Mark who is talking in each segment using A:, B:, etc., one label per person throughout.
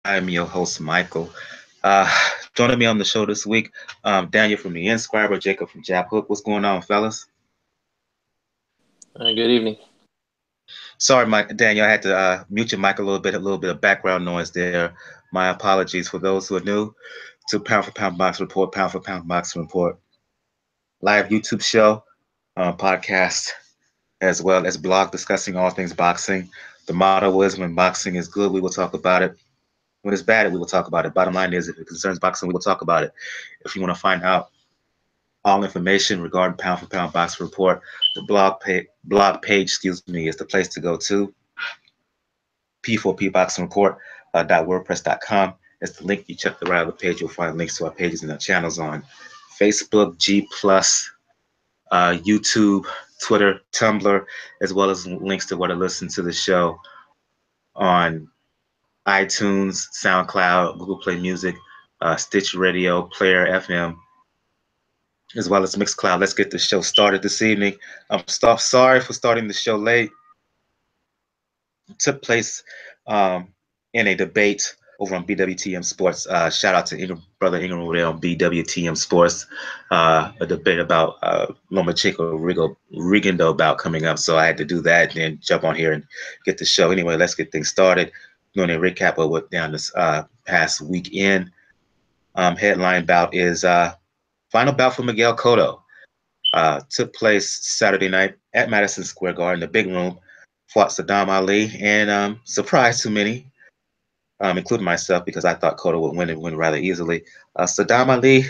A: I'm your host, Michael. Uh, Joining me on the show this week, Daniel from the Inscriber, Jacob from Jab Hook. What's going on, fellas?
B: Good evening.
A: Sorry, Mike, Daniel, I had to mute your mic a little bit of background noise there. My apologies for those who are new to Pound for Pound Boxing Report, Pound for Pound Boxing Report, live YouTube show, podcast, as well as blog discussing all things boxing. The motto is when boxing is good, we will talk about it. When it's bad, we will talk about it. Bottom line is, if it concerns boxing, we will talk about it. If you want to find out all information regarding Pound for Pound Boxing Report, the blog page, is the place to go to. P4P Boxing Report .wordpress.com. It's the link. You check the right of the page, you'll find links to our pages and our channels on Facebook, G Plus, YouTube, Twitter, Tumblr, as well as links to where to listen to the show on iTunes, SoundCloud, Google Play Music, Stitch Radio, Player FM, as well as Mixcloud. Let's get the show started this evening. Sorry for starting the show late. It took place in a debate over on BWTM Sports. Shout out to brother Ingram Rodell on BWTM Sports. A debate about Lomachenko Rigondeaux bout coming up. So I had to do that and then jump on here and get the show. Anyway, let's get things started. Doing a recap of what down this past weekend. Headline bout is final bout for Miguel Cotto. Took place Saturday night at Madison Square Garden, the big room. Fought Sadam Ali, and surprised too many, including myself, because I thought Cotto would win and win rather easily. Sadam Ali,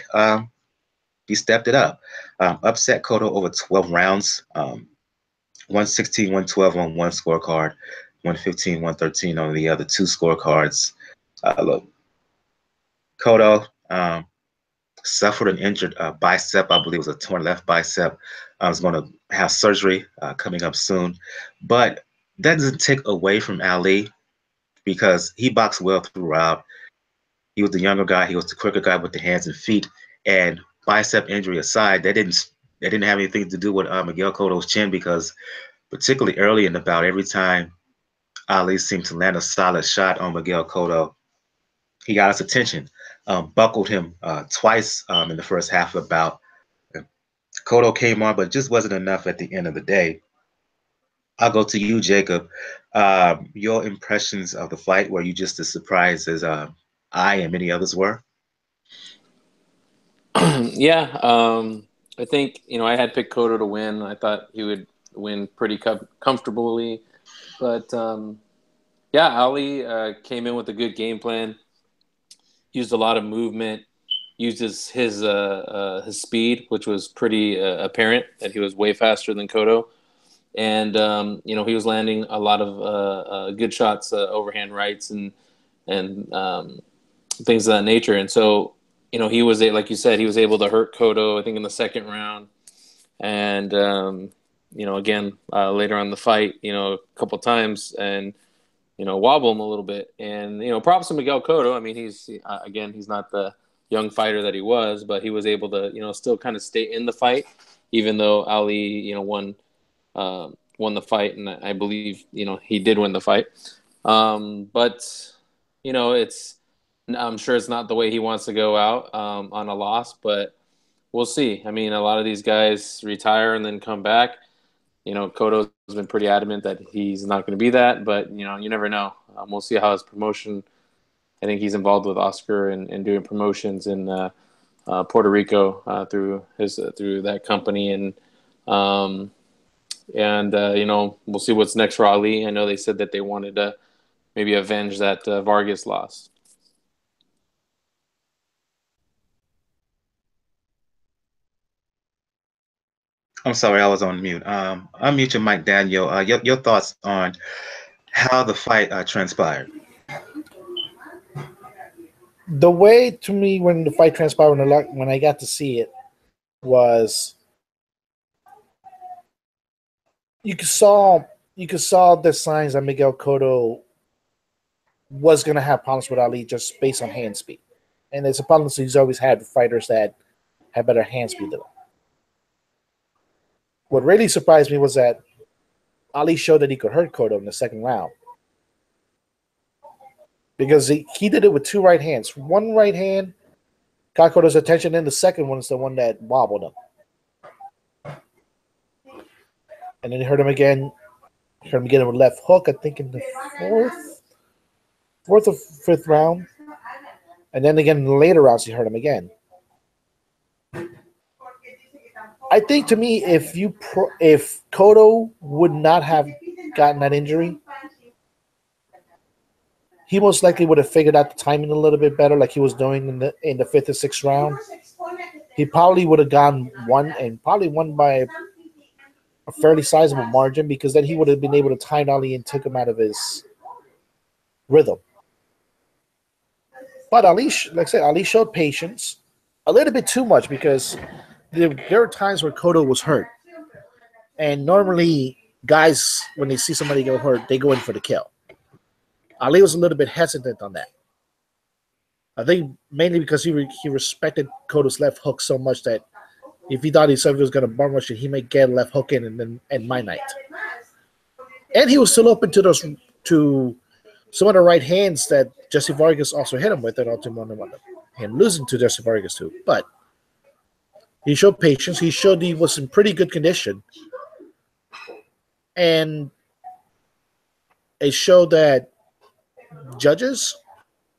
A: he stepped it up. Upset Cotto over 12 rounds, 116, 112 on one scorecard, 115, 113 on the other two scorecards. Look, Cotto suffered an injured bicep. I believe it was a torn left bicep. I was going to have surgery coming up soon. But that doesn't take away from Ali because he boxed well throughout. He was the younger guy. He was the quicker guy with the hands and feet. And bicep injury aside, that didn't have anything to do with Miguel Cotto's chin, because particularly early in the bout, every time Ali seemed to land a solid shot on Miguel Cotto, he got his attention. Buckled him twice in the first half of the bout. Cotto came on, but just wasn't enough at the end of the day. I'll go to you, Jacob. Your impressions of the fight, were you just as surprised as I and many others were?
B: Yeah, I think I had picked Cotto to win. I thought he would win pretty comfortably, but yeah, Ali came in with a good game plan. Used a lot of movement. Used his speed, which was pretty apparent that he was way faster than Cotto. And he was landing a lot of good shots, overhand rights, and things of that nature. And so, he was, like you said, he was able to hurt Cotto, I think, in the second round, and again later on in the fight, a couple times, and wobble him a little bit. And props to Miguel Cotto. I mean, he's not the young fighter that he was, but he was able to still kind of stay in the fight, even though Ali won the fight, and I believe he did win the fight. But I'm sure it's not the way he wants to go out on a loss, but we'll see. I mean, a lot of these guys retire and then come back. Cotto's been pretty adamant that he's not going to be that, but you never know. We'll see how his promotion. I think he's involved with Oscar and doing promotions in Puerto Rico through that company, and we'll see what's next for Ali. I know they said that they wanted to maybe avenge that Vargas loss.
A: I'm sorry, I was on mute. Unmute your mic, Daniel. Your thoughts on how the fight transpired.
C: The way, to me, when the fight transpired, when I got to see it, was you could saw the signs that Miguel Cotto was going to have problems with Ali just based on hand speed, and it's a problem he's always had with fighters that have better hand speed than him. What really surprised me was that Ali showed that he could hurt Cotto in the second round. because he did it with two right hands. One right hand got Cotto's attention, and the second one is the one that wobbled him. And then he hurt him again. Heard him get him a left hook, I think in the fourth or fifth round. And then again in the later rounds, he hurt him again. I think to me, if Cotto would not have gotten that injury, he most likely would have figured out the timing a little bit better, like he was doing in the fifth or sixth round. He probably would have gone probably won by a fairly sizable margin, because then he would have been able to time Ali and took him out of his rhythm. But Ali, like I said, Ali showed patience a little bit too much, because there were times where Cotto was hurt. And normally guys, when they see somebody go hurt, they go in for the kill. Ali was a little bit hesitant on that. I think mainly because he respected Cotto's left hook so much that if he thought he was going to bum rush it, he might get a left hook in and then end my night. And he was still open to some of the right hands that Jesse Vargas also hit him with, and ultimately him losing to Jesse Vargas too. But he showed patience. He showed he was in pretty good condition, and it showed that judges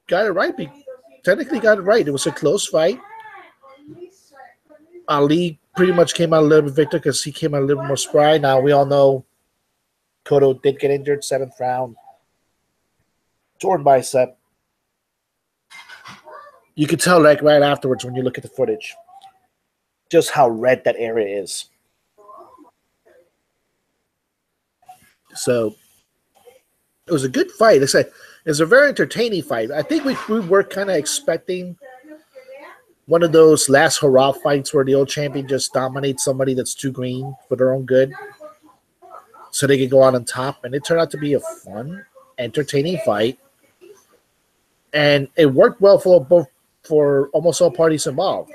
C: got it right. Technically got it right. It was a close fight. Ali pretty much came out a little bit victor because he came out a little more spry. Now, we all know Cotto did get injured, 7th round. Torn bicep. You could tell right afterwards when you look at the footage just how red that area is. So it was a good fight. It was a very entertaining fight. I think we were kind of expecting one of those last hurrah fights where the old champion just dominates somebody that's too green for their own good so they can go out on top. And it turned out to be a fun, entertaining fight. And it worked well for almost all parties involved.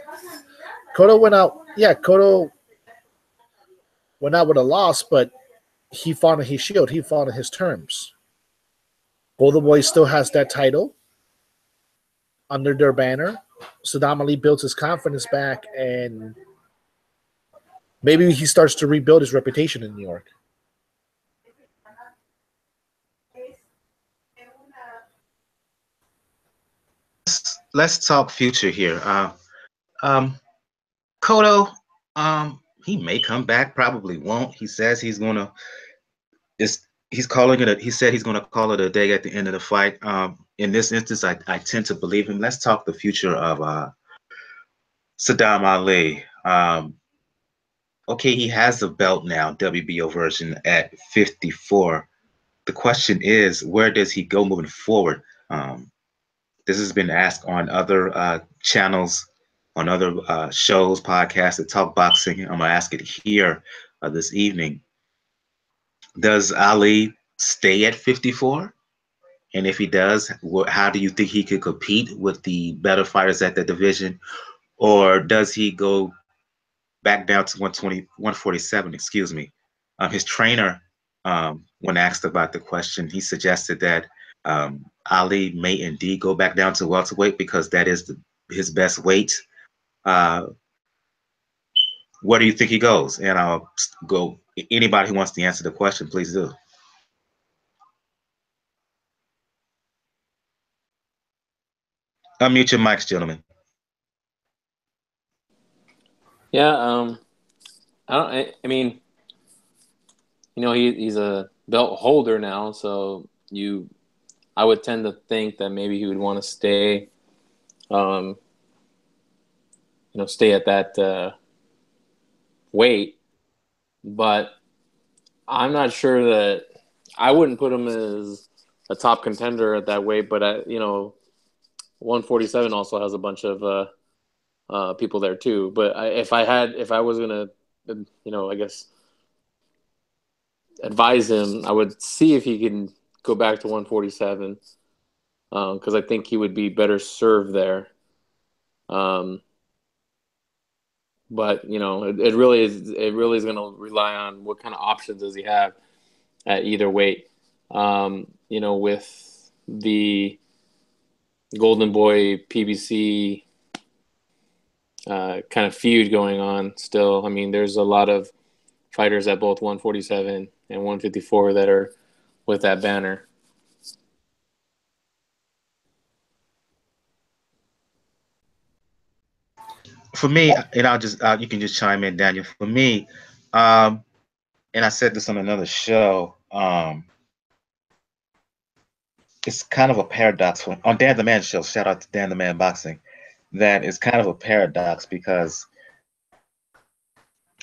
C: Cotto went out with a loss, but he fought on his shield. He fought on his terms. Golden Boy still has that title under their banner. Sadam Ali builds his confidence back, and maybe he starts to rebuild his reputation in New York.
A: Let's talk future here. Cotto, he may come back, probably won't. He says he's gonna. He's calling it. He said he's gonna call it a day at the end of the fight. In this instance, I tend to believe him. Let's talk the future of Sadam Ali. Okay, he has a belt now, WBO version at 54. The question is, where does he go moving forward? This has been asked on other channels, on other shows, podcasts that talk boxing. I'm gonna ask it here this evening. Does Ali stay at 54? And if he does, how do you think he could compete with the better fighters at the division? Or does he go back down to 120, 147, excuse me? His trainer, when asked about the question, he suggested that Ali may indeed go back down to welterweight because that is his best weight. Where do you think he goes? And I'll go, anybody who wants to answer the question, please do. Unmute your mics, gentlemen.
B: Yeah, I mean, he's a belt holder now, so I would tend to think that maybe he would want to stay, stay at that weight. But I'm not sure that I wouldn't put him as a top contender at that weight. But 147 also has a bunch of people there too. But if I was gonna, I guess advise him, I would see if he can go back to 147 because I think he would be better served there. But it really is going to rely on what kind of options does he have at either weight. With the Golden Boy PBC kind of feud going on still. I mean, there's a lot of fighters at both 147 and 154 that are with that banner.
A: For me, and I'll just you can just chime in, Daniel. For me, and I said this on another show. It's kind of a paradox on Dan the Man show. Shout out to Dan the Man Boxing. That is kind of a paradox because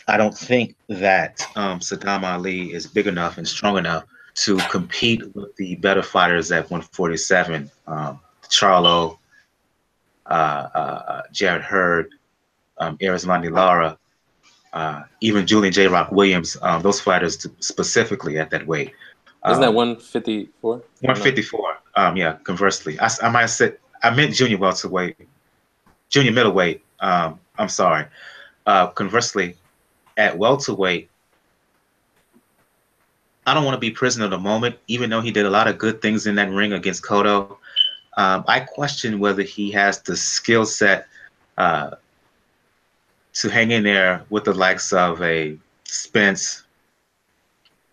A: I don't think that Sadam Ali is big enough and strong enough to compete with the better fighters at 147. Charlo, Jared Hurd, Arizlandi Lara, even Julian J. Rock Williams, those fighters specifically at that weight.
B: Isn't that 154?
A: 154. Yeah, conversely. I might have said, I meant junior welterweight, junior middleweight. I'm sorry. Conversely, at welterweight, I don't want to be prisoner of the moment, even though he did a lot of good things in that ring against Cotto. I question whether he has the skill set to hang in there with the likes of a Spence,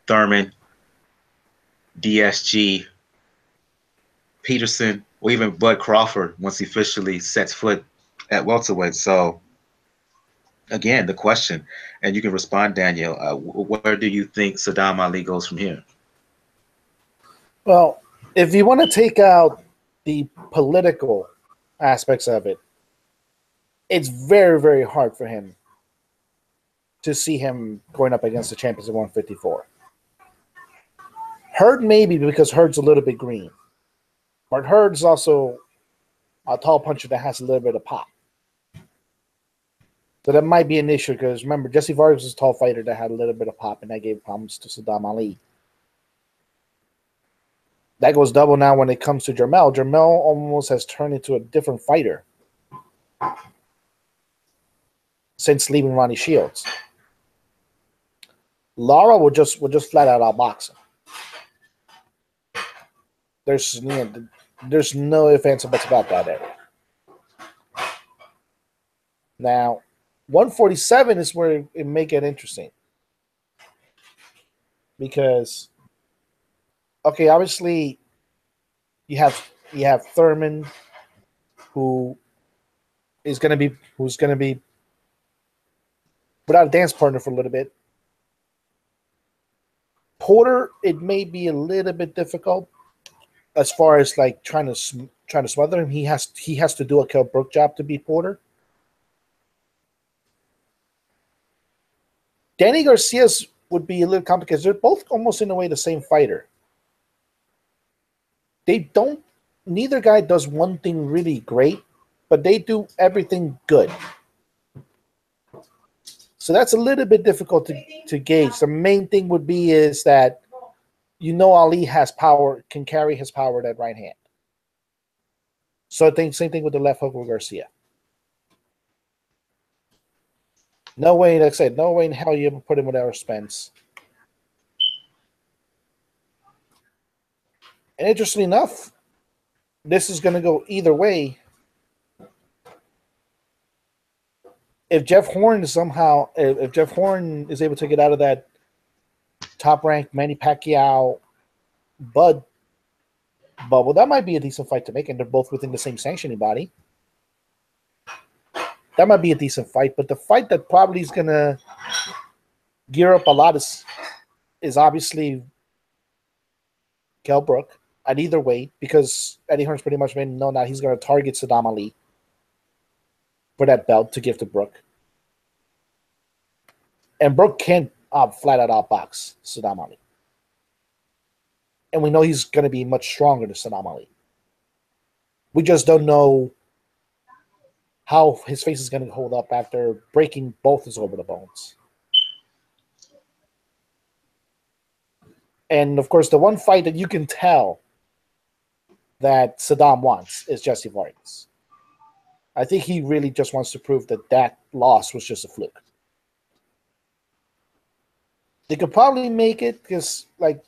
A: Thurman, DSG, Peterson, or even Bud Crawford once he officially sets foot at welterweight. So, again, the question, and you can respond, Daniel, where do you think Sadam Ali goes from here?
C: Well, if you want to take out the political aspects of it, it's very, very hard for him to see him going up against the champions at 154. Hurd maybe because Hurd's a little bit green. But Hurd's also a tall puncher that has a little bit of pop. So that might be an issue because remember, Jesse Vargas was a tall fighter that had a little bit of pop and that gave problems to Sadam Ali. That goes double now when it comes to Jermell. Jermell almost has turned into a different fighter since leaving Ronnie Shields. Lara will just flat out outbox him. There's no ifs, ands, or buts about that area. Now, 147 is where it may get interesting. Because, okay, obviously, you have Thurman, who's gonna be without a dance partner for a little bit. Porter, it may be a little bit difficult as far as like trying to smother him. He has to do a Kell Brook job to beat Porter. Danny Garcia's would be a little complicated. They're both almost in a way the same fighter. Neither guy does one thing really great, but they do everything good. So that's a little bit difficult to gauge. The main thing would be is that Ali has power, can carry his power with that right hand. So I think same thing with the left hook with Garcia. No way, like I said, no way in hell you ever put him with Errol Spence. And interestingly enough, this is going to go either way. If Jeff Horn is able to get out of that top-ranked Manny Pacquiao Bud bubble, that might be a decent fight to make, and they're both within the same sanctioning body. That might be a decent fight, but the fight that probably is going to gear up a lot is obviously Kell Brook at either weight, because Eddie Hearn's pretty much made known that he's going to target Sadam Ali for that belt to give to Brook. And Brook can't flat out outbox Sadam Ali. And we know he's going to be much stronger than Sadam Ali. We just don't know how his face is going to hold up after breaking both his orbital bones. And, of course, the one fight that you can tell that Sadam wants is Jesse Vargas. I think he really just wants to prove that loss was just a fluke. They could probably make it because, like,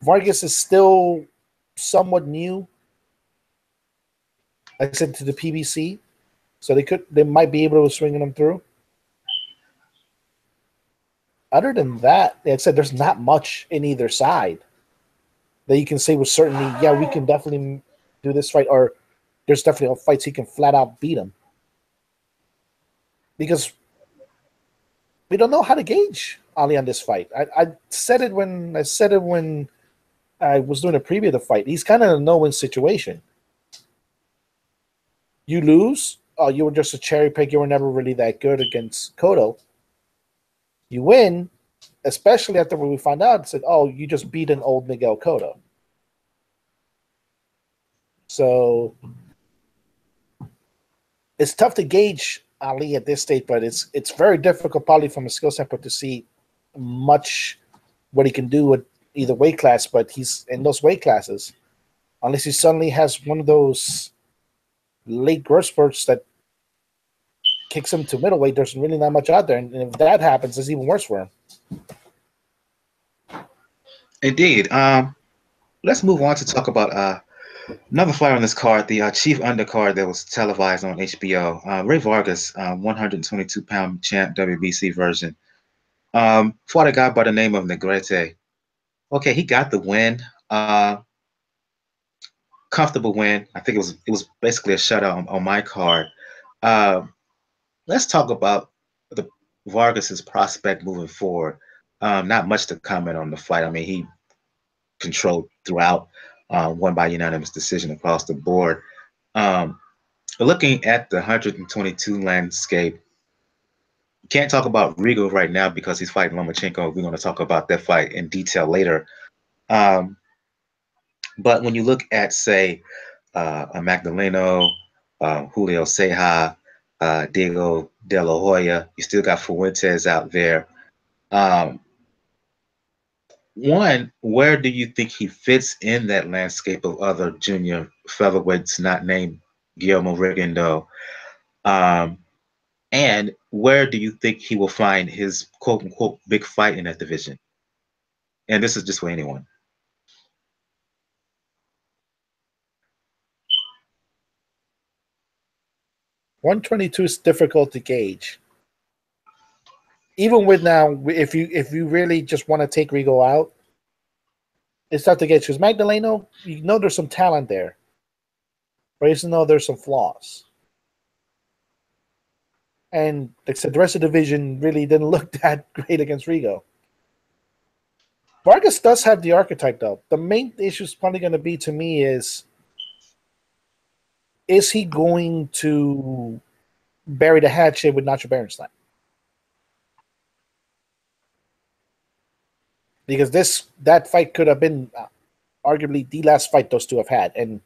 C: Vargas is still somewhat new. I said to the PBC, so they might be able to swing them through. Other than that, like I said, there's not much in either side that you can say with certainty, yeah, we can definitely do this fight, or there's definitely fights he can flat out beat him. Because we don't know how to gauge Ali on this fight. I said it when I was doing a preview of the fight. He's kind of in a no-win situation. You lose, you were just a cherry pick. You were never really that good against Cotto. You win, especially after we found out, said, oh, you just beat an old Miguel Cotto. So it's tough to gauge Ali at this stage, but it's very difficult probably from a skill standpoint to see much what he can do with either weight class, but he's in those weight classes. Unless he suddenly has one of those late growth spurts that kicks him to middleweight, there's really not much out there. And if that happens, it's even worse for him.
A: Indeed. Let's move on to talk about another fighter on this card, the chief undercard that was televised on HBO. Rey Vargas, 122-pound champ, WBC version. Fought a guy by the name of Negrete. Okay, he got the win. Comfortable win. I think it was basically a shutout on my card. Let's talk about the Vargas's prospect moving forward. Not much to comment on the fight. I mean, he controlled throughout, won by unanimous decision across the board. Looking at the 122 landscape, can't talk about Rigo right now because he's fighting Lomachenko. We're going to talk about that fight in detail later. But when you look at, say, a Magdaleno, Julio Ceja, Diego De La Hoya, you still got Fuentes out there. One, where do you think he fits in that landscape of other junior featherweights not named Guillermo Rigondeaux? And where do you think he will find his quote-unquote big fight in that division? And this is just for anyone.
C: $122 is difficult to gauge. Even with now, if you really just want to take Rigo out, it's tough to gauge because Magdaleno, you know there's some talent there, but you know there's some flaws. And like I said, the rest of the division really didn't look that great against Rigo. Vargas does have the archetype, though. The main issue is probably going to be, to me, is he going to bury the hatchet with Nacho Berenstein? Because that fight could have been arguably the last fight those two have had. And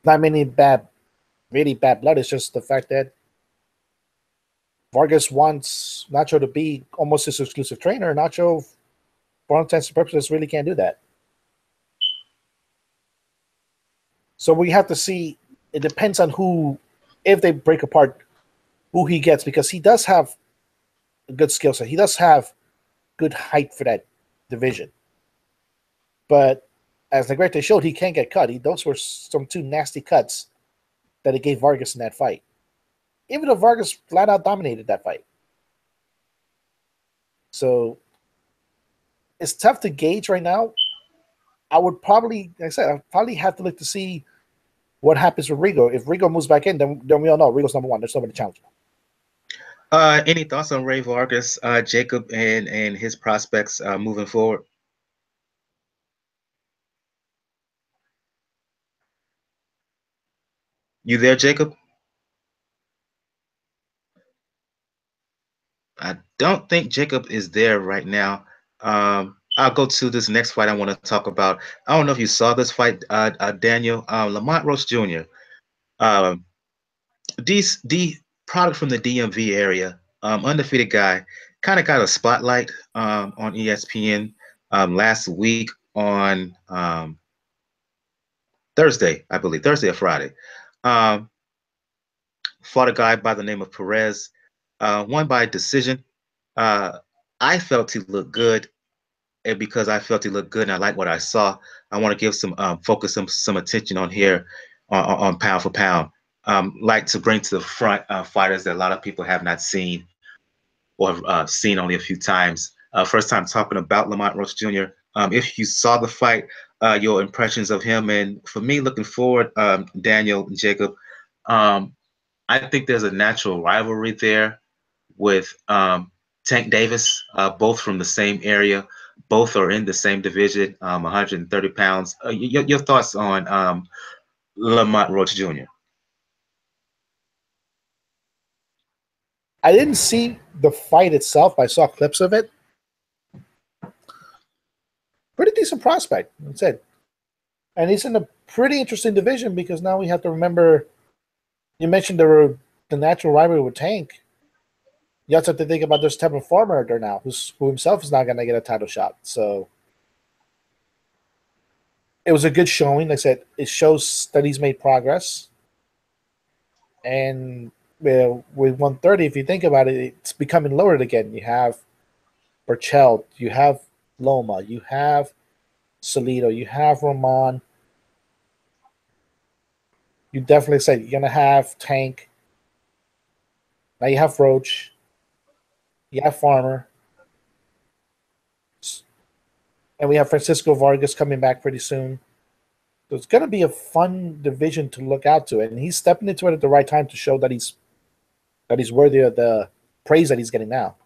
C: not many really bad blood. It's just the fact that Vargas wants Nacho to be almost his exclusive trainer. Nacho, for all intents and purposes, really can't do that. So we have to see. It depends on who, if they break apart, who he gets, because he does have a good skill set. He does have good height for that division. But as Negrete showed, he can't get cut. Those were some two nasty cuts that he gave Vargas in that fight. Even though Vargas flat out dominated that fight. So it's tough to gauge right now. I would probably, like I said, I'd probably have to look to see what happens with Rigo. If Rigo moves back in, then we all know Rigo's number one. There's nobody to challenge him.
A: Any thoughts on Rey Vargas, Jacob, and his prospects moving forward? You there, Jacob? I don't think Jacob is there right now. I'll go to this next fight I want to talk about. I don't know if you saw this fight, Daniel. Lamont Roach Jr. The product from the DMV area, undefeated guy, kind of got a spotlight on ESPN last week on Thursday, I believe, Thursday or Friday. Fought a guy by the name of Perez, won by decision. I felt he looked good, and because I felt he looked good and I like what I saw, I want to give some focus some attention on here on pound for pound. Like to bring to the front fighters that a lot of people have not seen or seen only a few times. First time talking about Lamont Roach Jr. If you saw the fight, your impressions of him, and for me, looking forward, Daniel and Jacob, I think there's a natural rivalry there with Tank Davis, both from the same area. Both are in the same division, 130 pounds. Your thoughts on Lamont Roach Jr.?
C: I didn't see the fight itself. I saw clips of it. Pretty decent prospect, that's it. And he's in a pretty interesting division because now we have to remember. You mentioned the natural rivalry with Tank. You also have to think about there's Tevin Farmer there now, who himself is not going to get a title shot. So it was a good showing. Like I said, it shows that he's made progress. And with 130, if you think about it, it's becoming lowered again. You have Burchell, you have Loma, you have Salido, you have Roman. You definitely said you're going to have Tank. Now you have Roach. You have Farmer. And we have Francisco Vargas coming back pretty soon. So it's going to be a fun division to look out to. And he's stepping into it at the right time to show that he's worthy of the praise that he's getting now.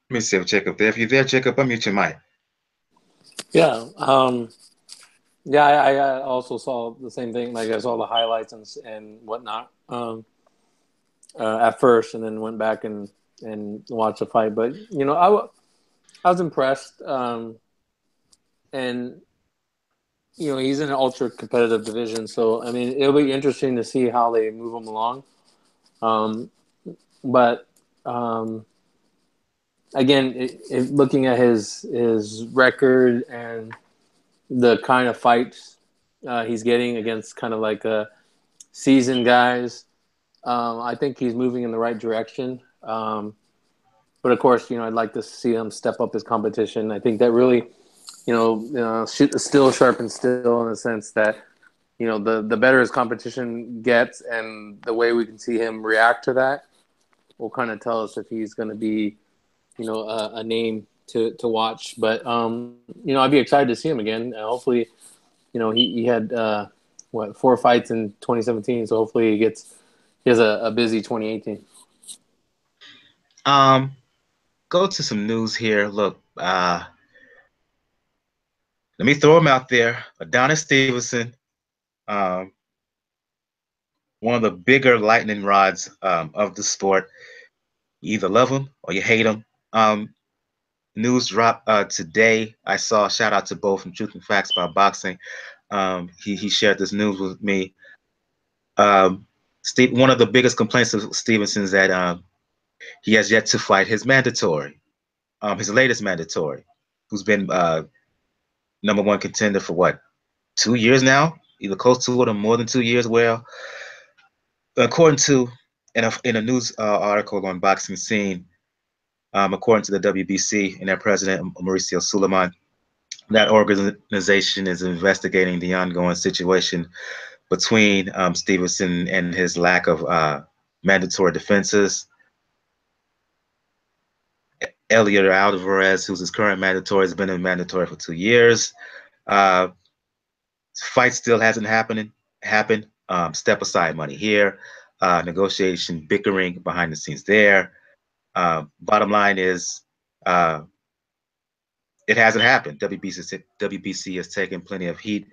A: Let me see if Jacob there. If you're there, Jacob, unmute your mic.
B: Yeah. I also saw the same thing. Like I saw the highlights and whatnot at first, and then went back and watched the fight. But I was impressed. And he's in an ultra competitive division, so I mean it'll be interesting to see how they move him along. But again, looking at his record and the kind of fights he's getting against kind of like seasoned guys, I think he's moving in the right direction. But of course, I'd like to see him step up his competition. I think that really, still sharpens steel in the sense that, the better his competition gets and the way we can see him react to that will kind of tell us if he's going to be, a name to watch. But, I'd be excited to see him again. Hopefully, he had, 4 fights in 2017. So hopefully he has a busy 2018.
A: Go to some news here. Look, let me throw him out there. Adonis Stevenson, one of the bigger lightning rods of the sport. You either love him or you hate him. News dropped today. I saw, shout out to both from Truth and Facts about Boxing. He shared this news with me. One of the biggest complaints of Stevenson is that he has yet to fight his mandatory, his latest mandatory, who's been #1 contender for 2 years now, either close to it or more than 2 years. Well, according to in a news article on Boxing Scene, according to the WBC and their president Mauricio Suleiman, that organization is investigating the ongoing situation between Stevenson and his lack of mandatory defenses. Elliot Alvarez, who's his current mandatory, has been in mandatory for 2 years. Fight still hasn't happened. Step aside money here. Negotiation, bickering behind the scenes there. Bottom line is, it hasn't happened. WBC has taken plenty of heat.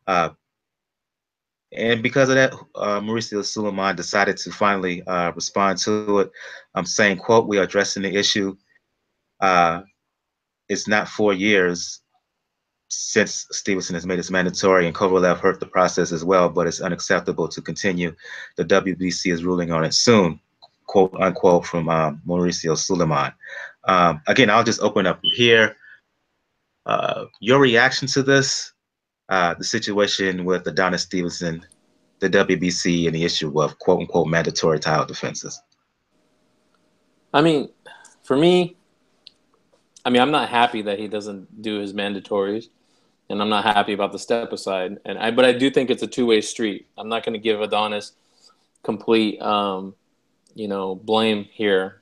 A: And because of that, Mauricio Suleiman decided to finally respond to it. I'm saying, quote, "We are addressing the issue. It's not 4 years since Stevenson has made his mandatory, and Kovalev hurt the process as well, but it's unacceptable to continue. The WBC is ruling on it soon," quote unquote, from Mauricio Suleiman. Again, I'll just open up here. Your reaction to this, the situation with Adonis Stevenson, the WBC, and the issue of quote unquote mandatory title defenses.
B: I mean, for me, I'm not happy that he doesn't do his mandatories. and I'm not happy about the step aside. But I do think it's a two-way street. I'm not going to give Adonis complete, blame here.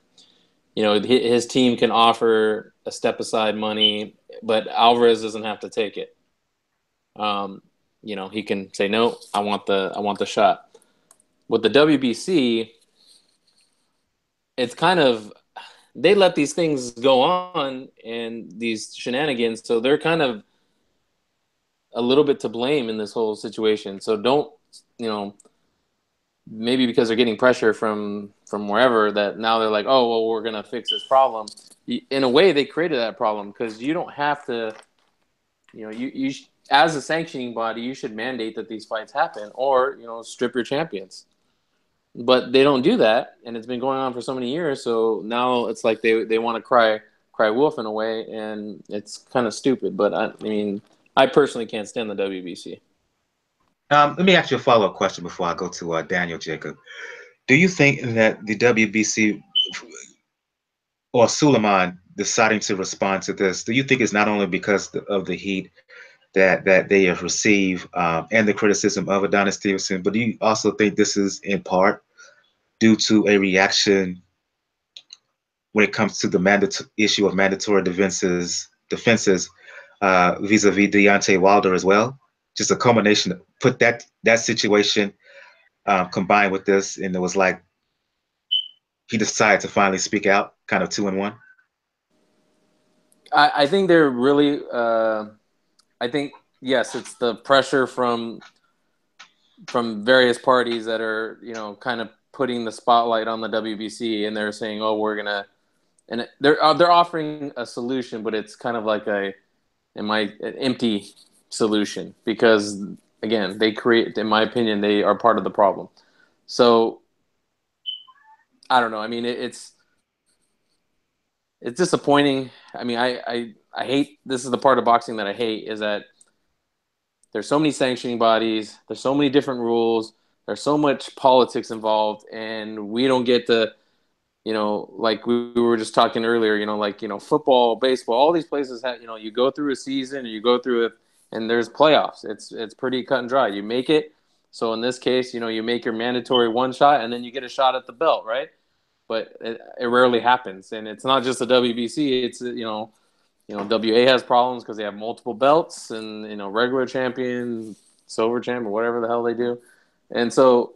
B: His team can offer a step aside money, but Alvarez doesn't have to take it. He can say, no, I want the shot. With the WBC, it's kind of, they let these things go on and these shenanigans, so they're kind of a little bit to blame in this whole situation. So don't, maybe because they're getting pressure from wherever, that now they're like, oh, well, we're going to fix this problem. In a way, they created that problem, because you don't have to, you as a sanctioning body, you should mandate that these fights happen, or, strip your champions. But they don't do that, and it's been going on for so many years. So now it's like they want to cry wolf in a way, and it's kind of stupid. But I personally can't stand the WBC.
A: Let me ask you a follow-up question before I go to Daniel Jacob. Do you think that the WBC or Suleiman deciding to respond to this, do you think it's not only because of the heat that they have received and the criticism of Adonis Stevenson, but do you also think this is in part due to a reaction when it comes to the issue of mandatory defenses vis-a-vis Deontay Wilder as well? Just a culmination, put that situation combined with this, and it was like he decided to finally speak out, kind of 2-in-1.
B: I think they're really. I think yes, it's the pressure from various parties that are kind of putting the spotlight on the WBC, and they're saying, oh, we're gonna, and they're offering a solution, but it's kind of like an empty solution, because again, they create, in my opinion, they are part of the problem. So I don't know. It's disappointing. I hate, this is the part of boxing that I hate, is that there's so many sanctioning bodies, there's so many different rules, there's so much politics involved, and we don't get to, like we were just talking earlier, football, baseball, all these places have, you go through a season, or you go through it, and there's playoffs. It's pretty cut and dry. You make it. So in this case, you make your mandatory one shot, and then you get a shot at the belt, right? But it rarely happens. And it's not just the WBC. It's, WA has problems because they have multiple belts, and, regular champion, silver champion, whatever the hell they do. And so,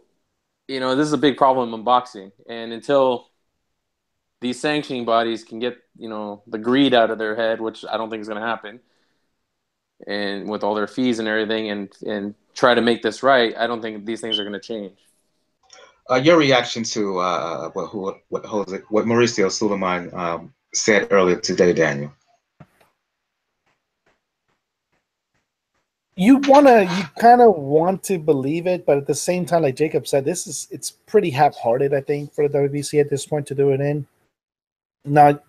B: this is a big problem in boxing. And until these sanctioning bodies can get, the greed out of their head, which I don't think is going to happen, and with all their fees and everything, and try to make this right, I don't think these things are going to change.
A: Your reaction to what Mauricio Suleiman said earlier today, Daniel?
C: You kind of want to believe it, but at the same time, like Jacob said, it's pretty half-hearted, I think, for the WBC at this point to do it in. Now,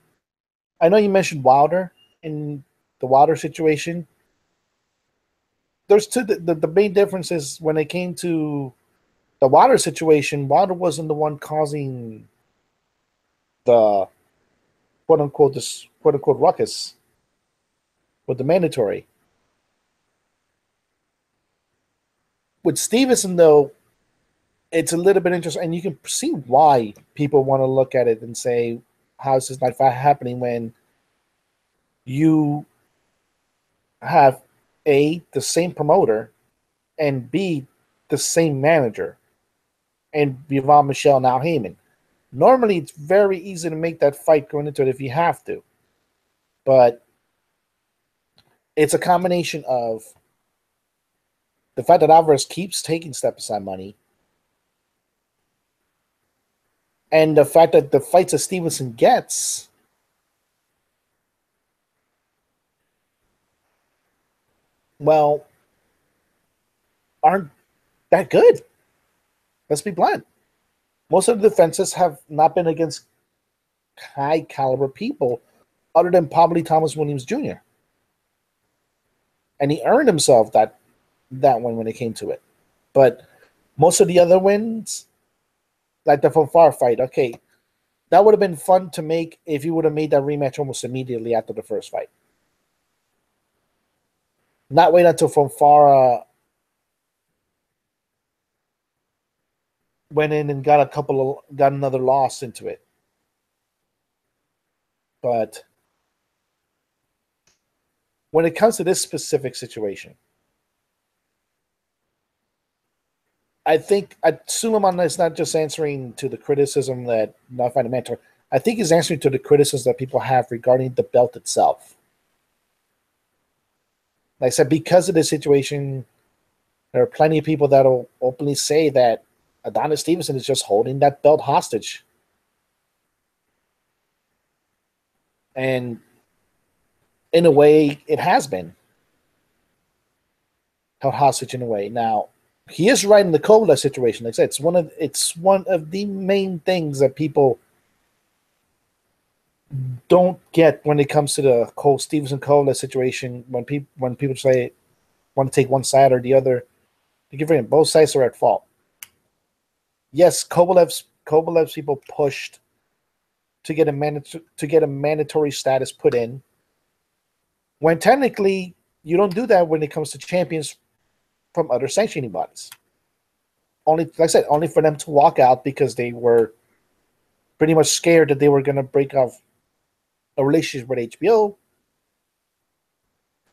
C: I know you mentioned Wilder in the Wilder situation. There's the main difference is when it came to the Wilder situation, Wilder wasn't the one causing the quote-unquote ruckus with the mandatory. With Stevenson, though, it's a little bit interesting, and you can see why people want to look at it and say, how is this not happening when you have A, the same promoter, and B, the same manager, and Yvonne Michelle, now Heyman. Normally, it's very easy to make that fight going into it if you have to. But it's a combination of the fact that Alvarez keeps taking step-aside money, and the fact that the fights that Stevenson gets aren't that good. Let's be blunt. Most of the defenses have not been against high-caliber people other than probably Thomas Williams Jr. And he earned himself that one when it came to it. But most of the other wins, like the Fanfare fight, okay, that would have been fun to make if you would have made that rematch almost immediately after the first fight. Not wait until Fonfara went in and got another loss into it. But when it comes to this specific situation, I think Suleiman is not just answering to the criticism that not finding a mentor. I think he's answering to the criticisms that people have regarding the belt itself. Like I said, because of this situation, there are plenty of people that will openly say that Adonis Stevenson is just holding that belt hostage. And in a way, it has been held hostage in a way. Now, he is right in the Kovalev situation. Like I said, it's one of the main things that people don't get when it comes to the Cole Stevenson Kovalev situation. When people say want to take one side or the other, both sides are at fault. Yes, Kovalev's people pushed to get a mandatory status put in. When technically you don't do that when it comes to champions from other sanctioning bodies. Only, like I said, only for them to walk out because they were pretty much scared that they were going to break off a relationship with HBO.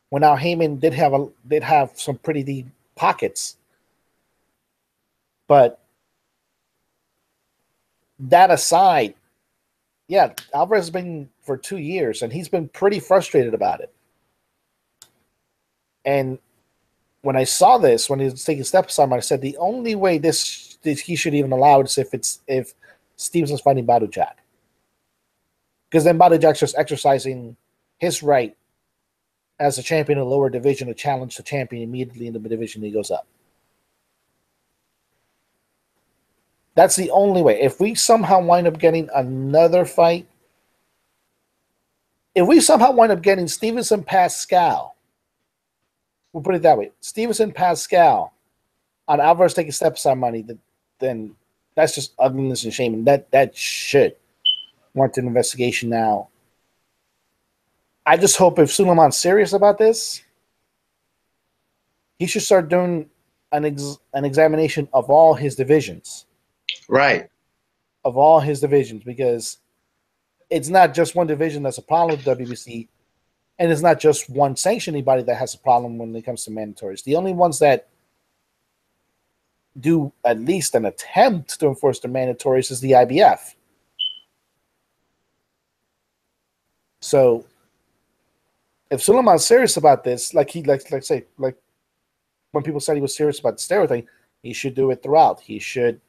C: When now Heyman did have some pretty deep pockets, but that aside, yeah, Alvarez has been for 2 years, and he's been pretty frustrated about it. And when I saw this, when he was taking steps on, I said the only way this he should even allow it is if Stevenson's fighting Badu Jack, because then Badu Jack's just exercising his right as a champion in a lower division to challenge the champion immediately in the division he goes up. That's the only way. If we somehow wind up getting another fight, if we somehow wind up getting Stevenson Pascal, we'll put it that way, Stevenson Pascal on Alvarez taking steps on money, then that's just ugliness and shame. And that should warrant an investigation now. I just hope if Suleiman's serious about this, he should start doing an examination of all his divisions.
A: Right.
C: Of all his divisions, because it's not just one division that's a problem with WBC, and it's not just one sanctioning body that has a problem when it comes to mandatories. The only ones that do at least an attempt to enforce the mandatories is the IBF. So if Suleiman's serious about this, like when people said he was serious about the steroid thing, he should do it throughout. He should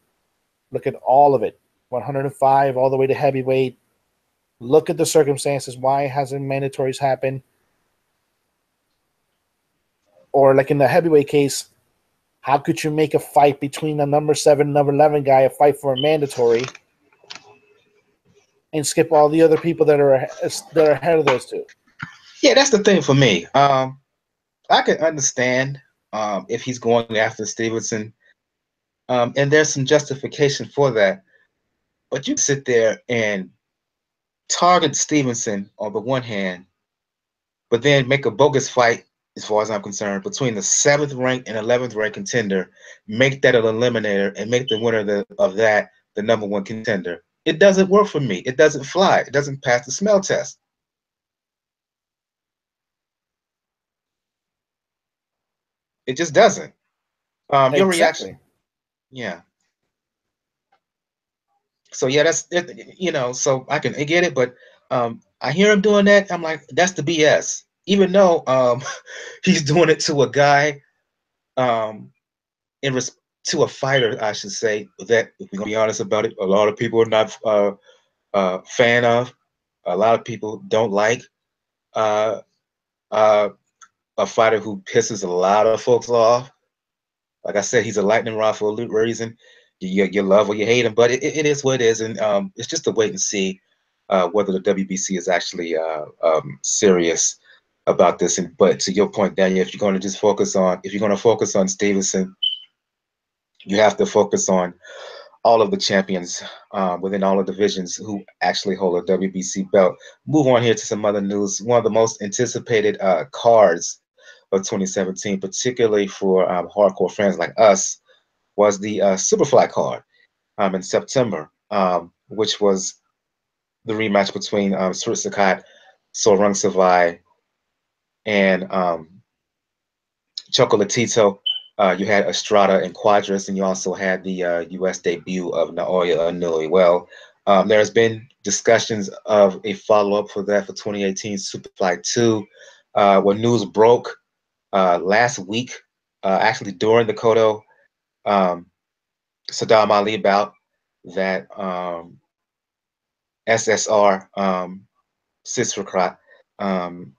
C: look at all of it, 105 all the way to heavyweight. Look at the circumstances. Why hasn't mandatories happened? Or like in the heavyweight case, how could you make a fight between a number 7 number 11 guy, a fight for a mandatory, and skip all the other people that are ahead of those two?
A: Yeah, that's the thing for me. I can understand if he's going after Stevenson, and there's some justification for that. But you sit there and target Stevenson on the one hand, but then make a bogus fight, as far as I'm concerned, between the 7th ranked and 11th ranked contender, make that an eliminator, and make the winner of that the number 1 contender. It doesn't work for me. It doesn't fly. It doesn't pass the smell test. It just doesn't. Your reaction, yeah. So yeah, that's it, so I can get it, but I hear him doing that. I'm like, that's the BS. Even though he's doing it to a guy, to a fighter, I should say, that if we're gonna be honest about it, a lot of people are not fan of. A lot of people don't like. A fighter who pisses a lot of folks off. Like I said, he's a lightning rod for a reason. You love or you hate him, but it is what it is, and it's just to wait and see whether the WBC is actually serious about this. But to your point, Daniel, if you're going to focus on Stevenson, you have to focus on all of the champions within all the divisions who actually hold a WBC belt. Move on here to some other news. One of the most anticipated cards of 2017, particularly for hardcore fans like us, was the Superfly card in September, which was the rematch between Srisakat, Sorungsavai, and Chocolatito. You had Estrada and Quadras, and you also had the U.S. debut of Naoya Inoue. Well, there's been discussions of a follow-up for that for 2018 Superfly 2. When news broke last week, actually during the Cotto Sadam Ali bout, that SSR Sisrakrat,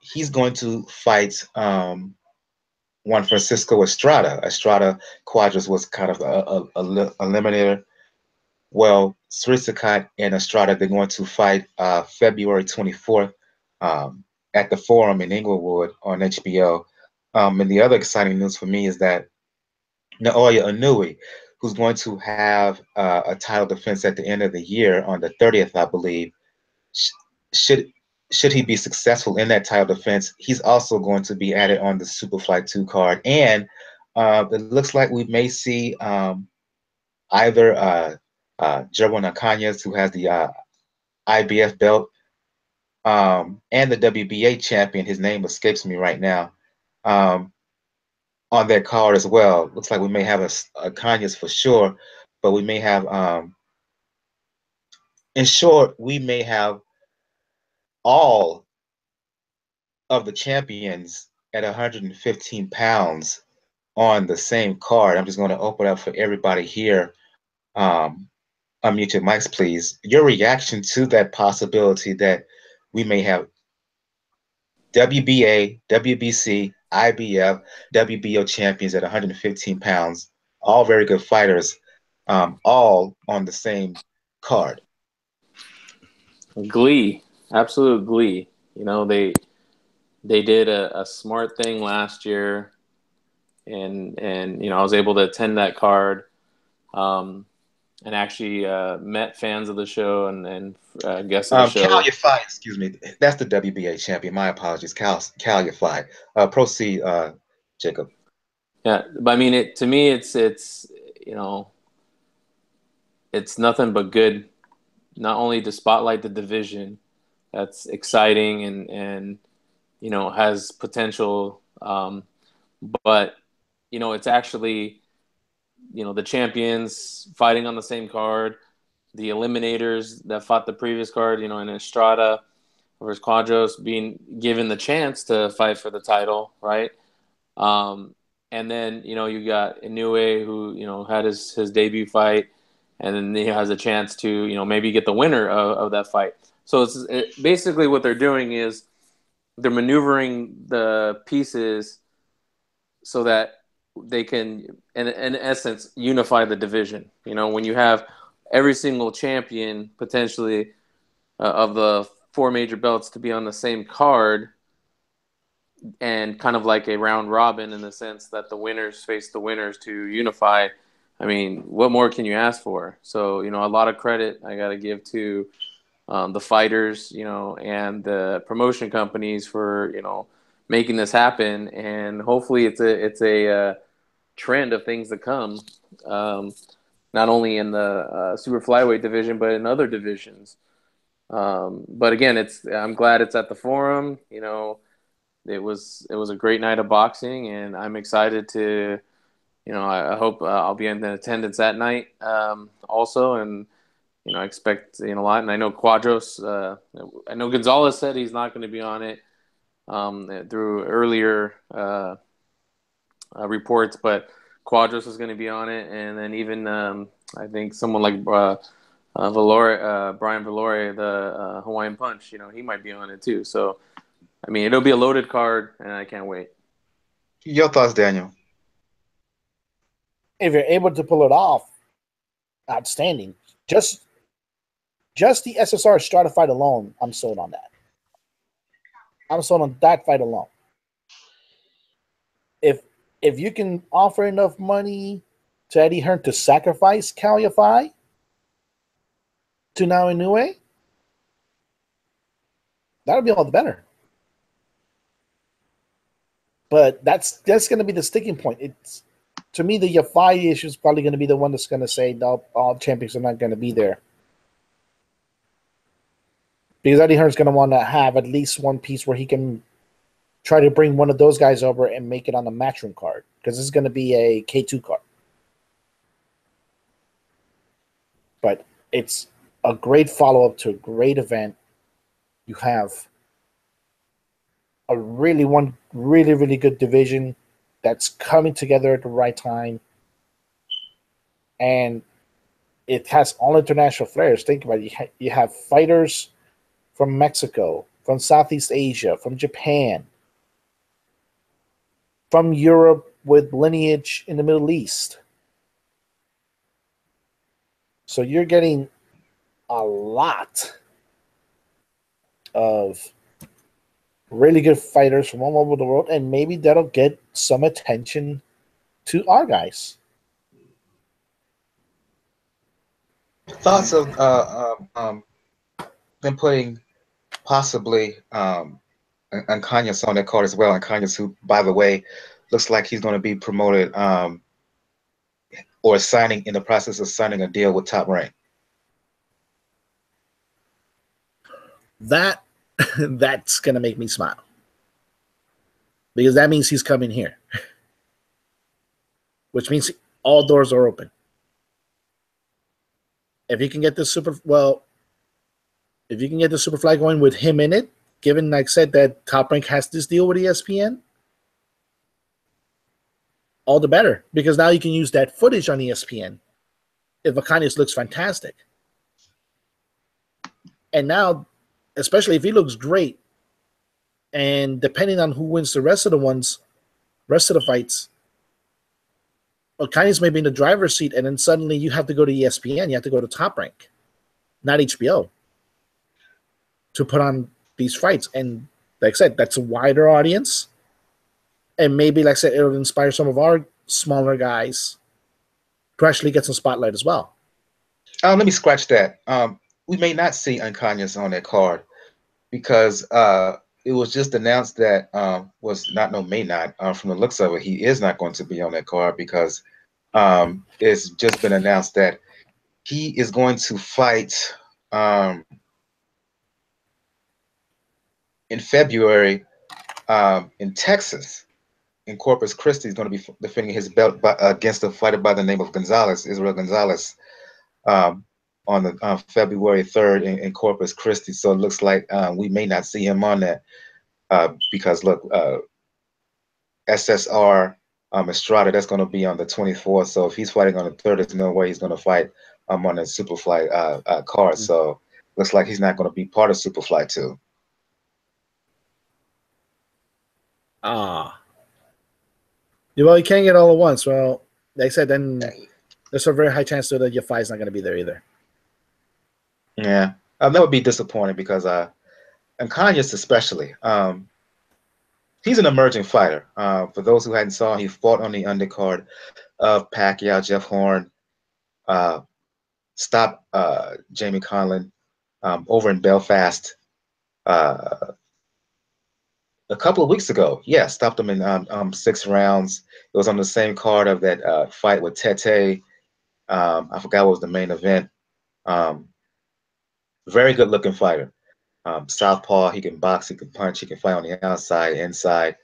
A: he's going to fight Juan Francisco Estrada. Estrada Quadras was kind of a eliminator. Well, Srisakat and Estrada, they're going to fight February 24th at the Forum in Inglewood on HBO. And the other exciting news for me is that Naoya Inoue, who's going to have a title defense at the end of the year on the 30th, I believe, should he be successful in that title defense, he's also going to be added on the Superfly 2 card. And it looks like we may see either Gerbo Nakanyas, who has the IBF belt, and the WBA champion, his name escapes me right now, on that card as well. Looks like we may have a Kanyas for sure, but we may have, in short, we may have all of the champions at 115 pounds on the same card. I'm just going to open up for everybody here. Unmute your mics, please. Your reaction to that possibility that we may have WBA, WBC, IBF, WBO champions at 115 pounds, all very good fighters, all on the same card.
B: Glee, absolute glee. You know, they did a smart thing last year, and you know, I was able to attend that card, and actually met fans of the show and guests of the show.
A: Cal Yafai, excuse me, that's the WBA champion. My apologies, Cal Yafai. Proceed, Jacob.
B: Yeah, but I mean, to me, it's you know, it's nothing but good. Not only to spotlight the division, that's exciting and you know, has potential, but you know, it's actually, you know, the champions fighting on the same card, the eliminators that fought the previous card, you know, in Estrada versus Quadros being given the chance to fight for the title, right? And then, you know, you got Inoue, who, you know, had his debut fight, and then he has a chance to, you know, maybe get the winner of that fight. So basically what they're doing is they're maneuvering the pieces so that they can, in essence, unify the division. You know, when you have every single champion potentially of the four major belts to be on the same card, and kind of like a round robin in the sense that the winners face the winners to unify. I mean, what more can you ask for? So, you know, a lot of credit I got to give to the fighters, you know, and the promotion companies for, you know, making this happen. And hopefully it's a trend of things to come, not only in the super flyweight division, but in other divisions. But again, I'm glad it's at the Forum. You know, it was a great night of boxing, and I'm excited to, you know, I hope I'll be in attendance that night also, and you know, I expect, you know, a lot. And I know Quadros, I know Gonzalez said he's not going to be on it through earlier reports, but Quadros is going to be on it, and then even I think someone like Brian Valore, the Hawaiian Punch, you know, he might be on it too. So, I mean, it'll be a loaded card, and I can't wait.
A: Your thoughts, Daniel?
C: If you're able to pull it off, outstanding. Just the SSR Strata fight alone, I'm sold on that. I'm sold on that fight alone. If you can offer enough money to Eddie Hearn to sacrifice Cal Yafai to now Inoue, that'll be all the better. But that's going to be the sticking point. It's to me the Yafai issue is probably going to be the one that's going to say no, all champions are not going to be there. Because Eddie Hearn's going to want to have at least one piece where he can try to bring one of those guys over and make it on the matchroom card. Because this is going to be a K2 card. But it's a great follow-up to a great event. You have a really good division that's coming together at the right time. And it has all international flares. Think about it. You have fighters from Mexico, from Southeast Asia, from Japan, from Europe with lineage in the Middle East. So you're getting a lot of really good fighters from all over the world, and maybe that'll get some attention to our guys.
A: Thoughts of them putting possibly Ancanyas on that card as well. Ancanyas, who, by the way, looks like he's going to be promoted or signing in the process of signing a deal with Top Rank.
C: That's going to make me smile. Because that means he's coming here. Which means all doors are open. If you can get this Superfly going with him in it, given, like I said, that Top Rank has this deal with ESPN, all the better. Because now you can use that footage on ESPN if Ancanyas looks fantastic. And now, especially if he looks great, and depending on who wins the rest of the fights, Ancanyas may be in the driver's seat, and then suddenly you have to go to ESPN, you have to go to Top Rank, not HBO, to put on these fights. And like I said, that's a wider audience, and maybe, like I said, it'll inspire some of our smaller guys to actually get some spotlight as well.
A: Let me scratch that. We may not see Ancanyas on that card because it was just announced that from the looks of it, he is not going to be on that card because it's just been announced that he is going to fight in February in Texas. In Corpus Christi. He's going to be defending his belt against a fighter by the name of Israel Gonzalez, on the February 3rd in Corpus Christi. So it looks like we may not see him on that because look, SSR Estrada, that's going to be on the 24th. So if he's fighting on the 3rd, there's no way he's going to fight on the Superfly card. So looks like he's not going to be part of Superfly 2.
C: Well, you can't get all at once. Well, like I said, then there's a very high chance that Yafai is not going to be there either.
A: Yeah, that would be disappointing because and Kanyas especially, he's an emerging fighter. For those who hadn't saw, he fought on the undercard of Pacquiao, Jeff Horn, stopped Jamie Conlon over in Belfast a couple of weeks ago. Yeah, stopped him in 6 rounds. It was on the same card of that fight with Tete. I forgot what was the main event. Very good looking fighter. Southpaw, he can box, he can punch, he can fight on the outside, inside.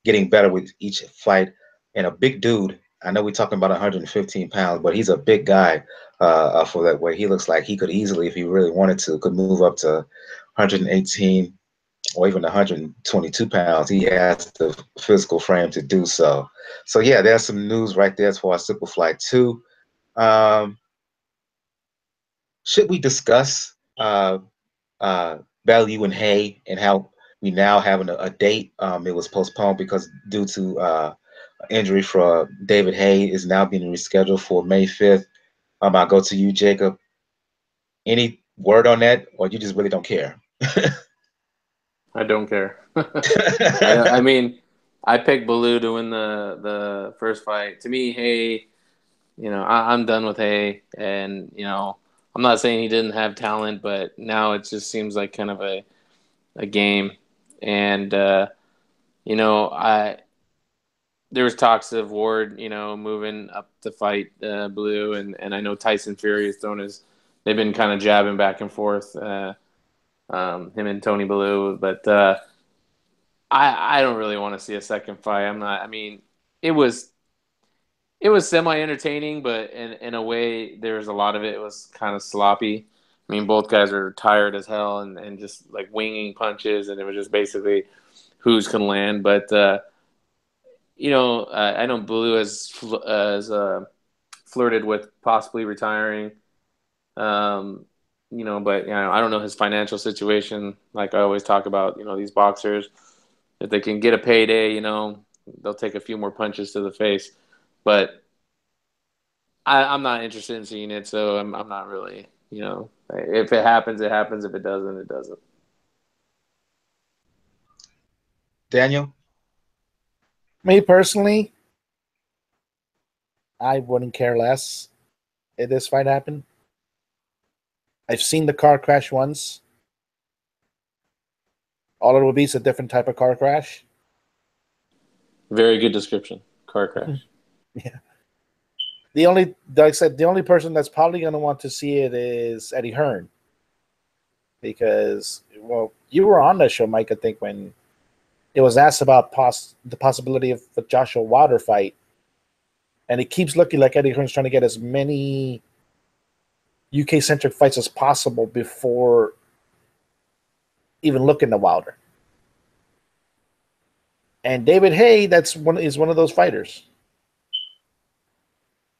A: Getting better with each fight. And a big dude. I know we're talking about 115 pounds, but he's a big guy for that weight. He looks like he could easily, if he really wanted to, could move up to 118 or even 122 pounds. He has the physical frame to do so. So yeah, there's some news right there as far as Superfly 2. Should we discuss Bellew and Hay and how we now have a date? It was postponed because due to injury for David Hay is now being rescheduled for May 5th. I'll go to you, Jacob. Any word on that, or you just really don't care?
B: I don't care. I mean, I picked Bellew to win the first fight. To me, Hay, I'm done with Hay, and I'm not saying he didn't have talent, but now it just seems like kind of a game. And there was talks of Ward, moving up to fight Blue, and I know Tyson Fury has they've been kind of jabbing back and forth, him and Tony Bellew, but I don't really want to see a second fight. I'm not. I mean, it was semi entertaining, but in a way, there was a lot of it was kind of sloppy. I mean, both guys are tired as hell and just like winging punches, and it was just basically who's can land. But I know Blue has flirted with possibly retiring. But I don't know his financial situation. Like I always talk about, these boxers, if they can get a payday, they'll take a few more punches to the face. But I'm not interested in seeing it, so I'm not really, if it happens, it happens. If it doesn't, it doesn't.
A: Daniel?
C: Me personally, I wouldn't care less if this fight happened. I've seen the car crash once. All it will be is a different type of car crash.
B: Very good description. Car crash.
C: Yeah. Like I said, the only person that's probably going to want to see it is Eddie Hearn. Because, well, you were on that show, Mike, I think, when it was asked about the possibility of the Joshua Wilder fight. And it keeps looking like Eddie Hearn's trying to get as many UK-centric fights as possible before even looking at Wilder. And David Haye, is one of those fighters.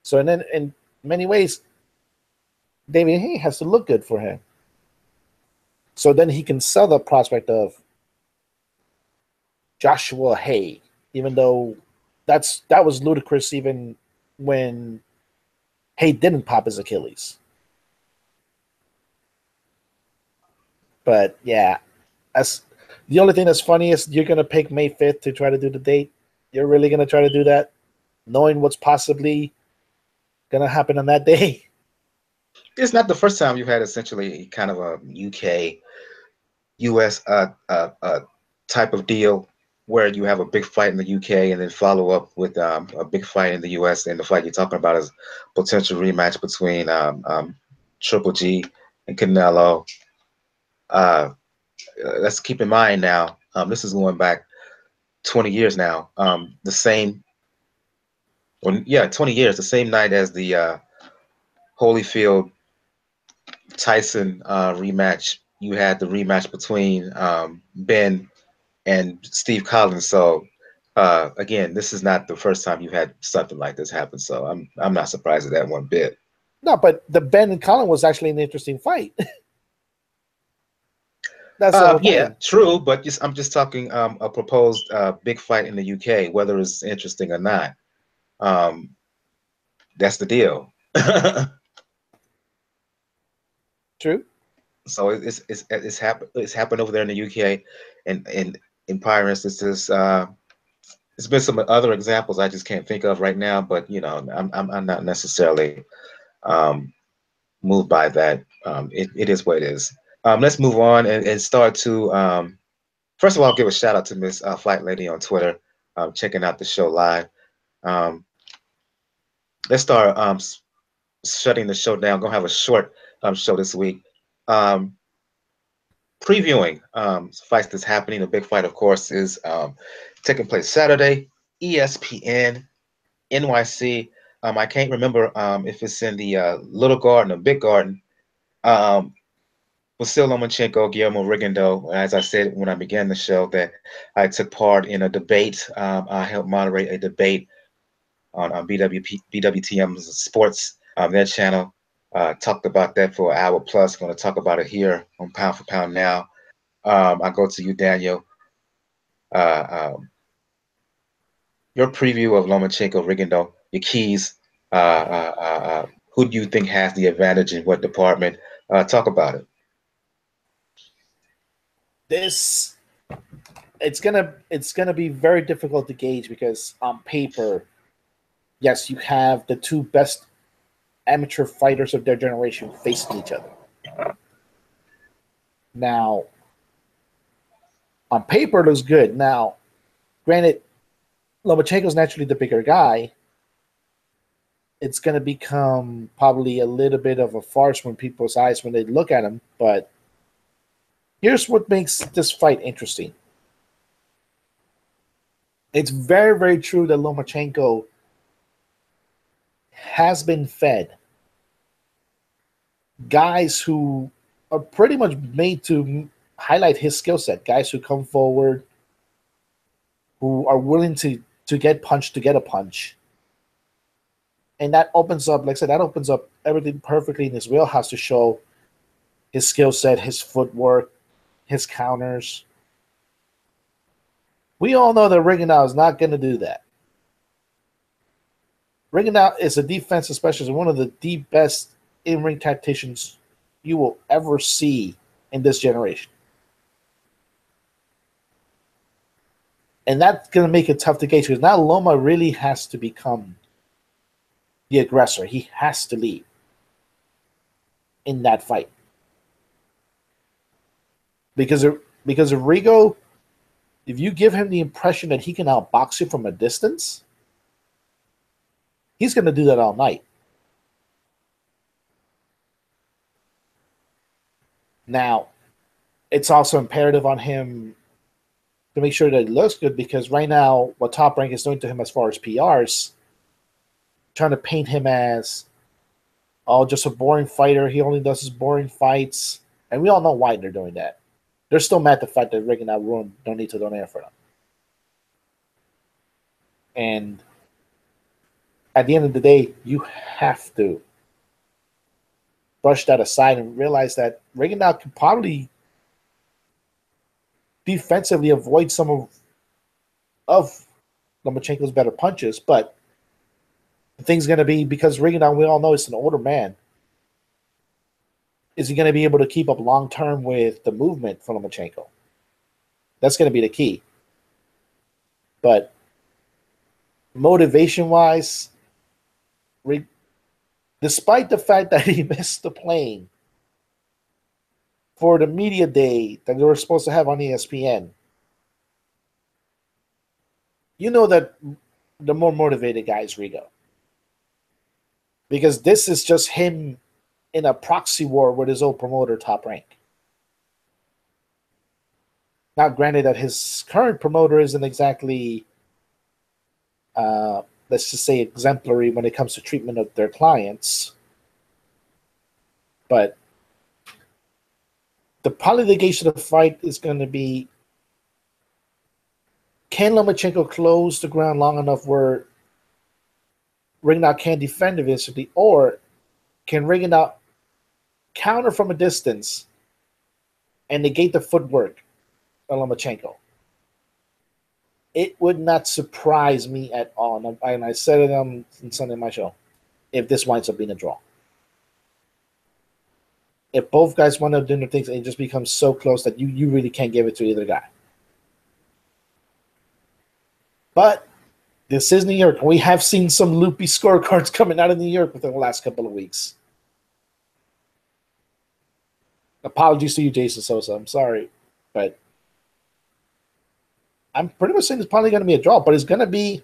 C: So, and then in many ways, David Haye has to look good for him. So then he can sell the prospect of Joshua Haye, even though that was ludicrous even when Haye didn't pop his Achilles. But yeah, the only thing that's funny is you're going to pick May 5th to try to do the date. You're really going to try to do that, knowing what's possibly going to happen on that day?
A: It's not the first time you've had essentially kind of a UK, US type of deal where you have a big fight in the UK and then follow up with a big fight in the US. And the fight you're talking about is potential rematch between Triple G and Canelo. Let's keep in mind now, this is going back 20 years now. 20 years, the same night as the Holyfield Tyson rematch. You had the rematch between Ben and Steve Collins. So again, this is not the first time you've had something like this happen. So I'm not surprised at that one bit.
C: No, but the Ben and Collins was actually an interesting fight. That's the whole thing.
A: True, but I'm just talking a proposed big fight in the UK, whether it's interesting or not. That's the deal.
C: True.
A: So it's happened over there in the UK, and in prior instances, there's been some other examples I just can't think of right now. But I'm not necessarily moved by that. It is what it is. Let's move on and start to. First of all, I'll give a shout out to Miss Flight Lady on Twitter, checking out the show live. Let's start shutting the show down. Gonna have a short show this week. Previewing fights that's happening. A big fight, of course, is taking place Saturday. ESPN NYC. I can't remember if it's in the Little Garden or Big Garden. Vasyl Lomachenko, Guillermo Rigondeaux. As I said when I began the show, that I took part in a debate. I helped moderate a debate on BWTM Sports, their channel. Talked about that for an hour plus. Going to talk about it here on Pound for Pound now. I go to you, Daniel. Your preview of Lomachenko, Rigondeaux, your keys. Who do you think has the advantage in what department? Talk about it.
C: It's gonna be very difficult to gauge because on paper, yes, you have the two best amateur fighters of their generation facing each other. Now, on paper, it looks good. Now, Granted, Lomachenko's naturally the bigger guy. It's going to become probably a little bit of a farce when people's eyes when they look at him. But here's what makes this fight interesting. It's very, very true that Lomachenko has been fed guys who are pretty much made to highlight his skill set. Guys who come forward, who are willing to get punched to get a punch. And that opens up, like I said, that opens up everything perfectly in his wheelhouse to show his skill set, his footwork, his counters. We all know that Rigondeaux is not going to do that. Rigondeaux is a defensive specialist, one of the best in-ring tacticians you will ever see in this generation. And that's going to make it tough to gauge because now Loma really has to become the aggressor. He has to lead in that fight. Because of Rigo, if you give him the impression that he can outbox you from a distance, he's going to do that all night. Now, it's also imperative on him to make sure that it looks good because right now, what Top Rank is doing to him as far as PRs, trying to paint him as, just a boring fighter. He only does his boring fights. And we all know why they're doing that. They're still mad at the fact that Rigondeaux ruined Don't Need to Donate for them. And at the end of the day, you have to brush that aside and realize that Rigondeaux can probably defensively avoid some of Lomachenko's better punches, but the thing's going to be, because Rigondeaux, we all know, is an older man, is he going to be able to keep up long-term with the movement for Lomachenko? That's going to be the key. But motivation-wise, despite the fact that he missed the plane for the media day that they were supposed to have on ESPN, you know that the more motivated guy is Rigo. Because this is just him in a proxy war with his old promoter, Top Rank. Now, granted that his current promoter isn't exactly, let's just say, exemplary when it comes to treatment of their clients. But probably the gauge of the fight is going to be, can Lomachenko close the ground long enough where Rigondeaux can't defend eventually, or can Rigondeaux counter from a distance and negate the footwork of Lomachenko? It would not surprise me at all, and I said it on Sunday in my show, if this winds up being a draw. If both guys wind up doing their things and it just becomes so close that you really can't give it to either guy. But this is New York, and we have seen some loopy scorecards coming out of New York within the last couple of weeks. Apologies to you, Jason Sosa. I'm sorry. But I'm pretty much saying it's probably going to be a draw, but it's going to be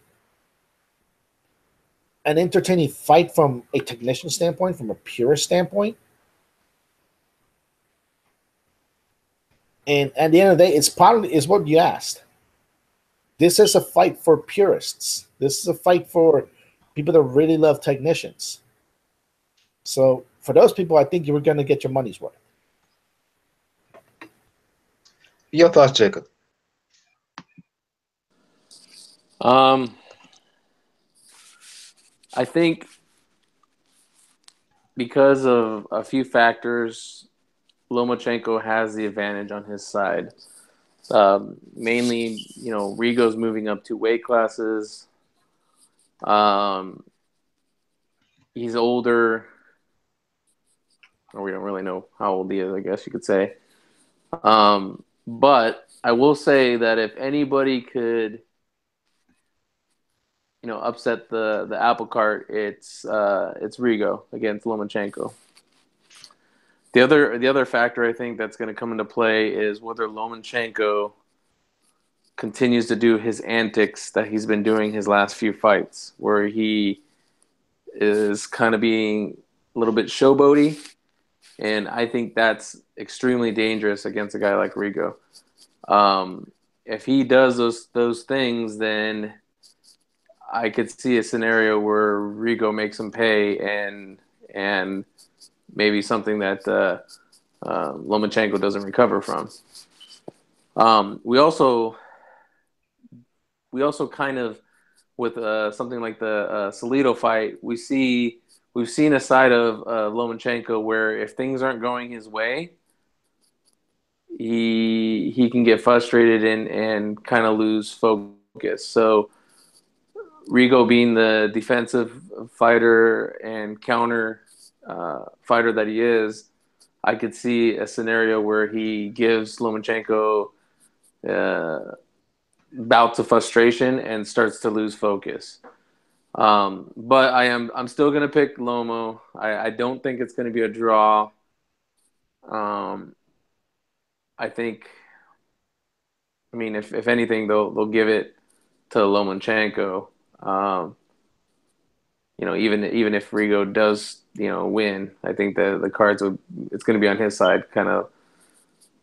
C: an entertaining fight from a technician standpoint, from a purist standpoint. And at the end of the day, it's what you asked. This is a fight for purists. This is a fight for people that really love technicians. So for those people, I think you were going to get your money's worth.
A: Your thoughts, Jacob?
B: I think because of a few factors, Lomachenko has the advantage on his side. Mainly, Rigo's moving up 2 weight classes. He's older. Or we don't really know how old he is, I guess you could say. But I will say that if anybody could, upset the apple cart, it's Rigo against Lomachenko. The other factor I think that's going to come into play is whether Lomachenko continues to do his antics that he's been doing his last few fights, where he is kind of being a little bit showboaty, and I think that's extremely dangerous against a guy like Rigo. If he does those things, then I could see a scenario where Rigo makes him pay, and maybe something that Lomachenko doesn't recover from. We also kind of, with something like the Salido fight, we've seen a side of Lomachenko where if things aren't going his way, he can get frustrated and kind of lose focus. So Rigo, being the defensive fighter and counter fighter that he is, I could see a scenario where he gives Lomachenko bouts of frustration and starts to lose focus. But I'm still gonna pick Lomo. I don't think it's gonna be a draw. I think, I mean, if anything, they'll give it to Lomachenko. Even if Rigo does, win, I think the cards it's going to be on his side, kind of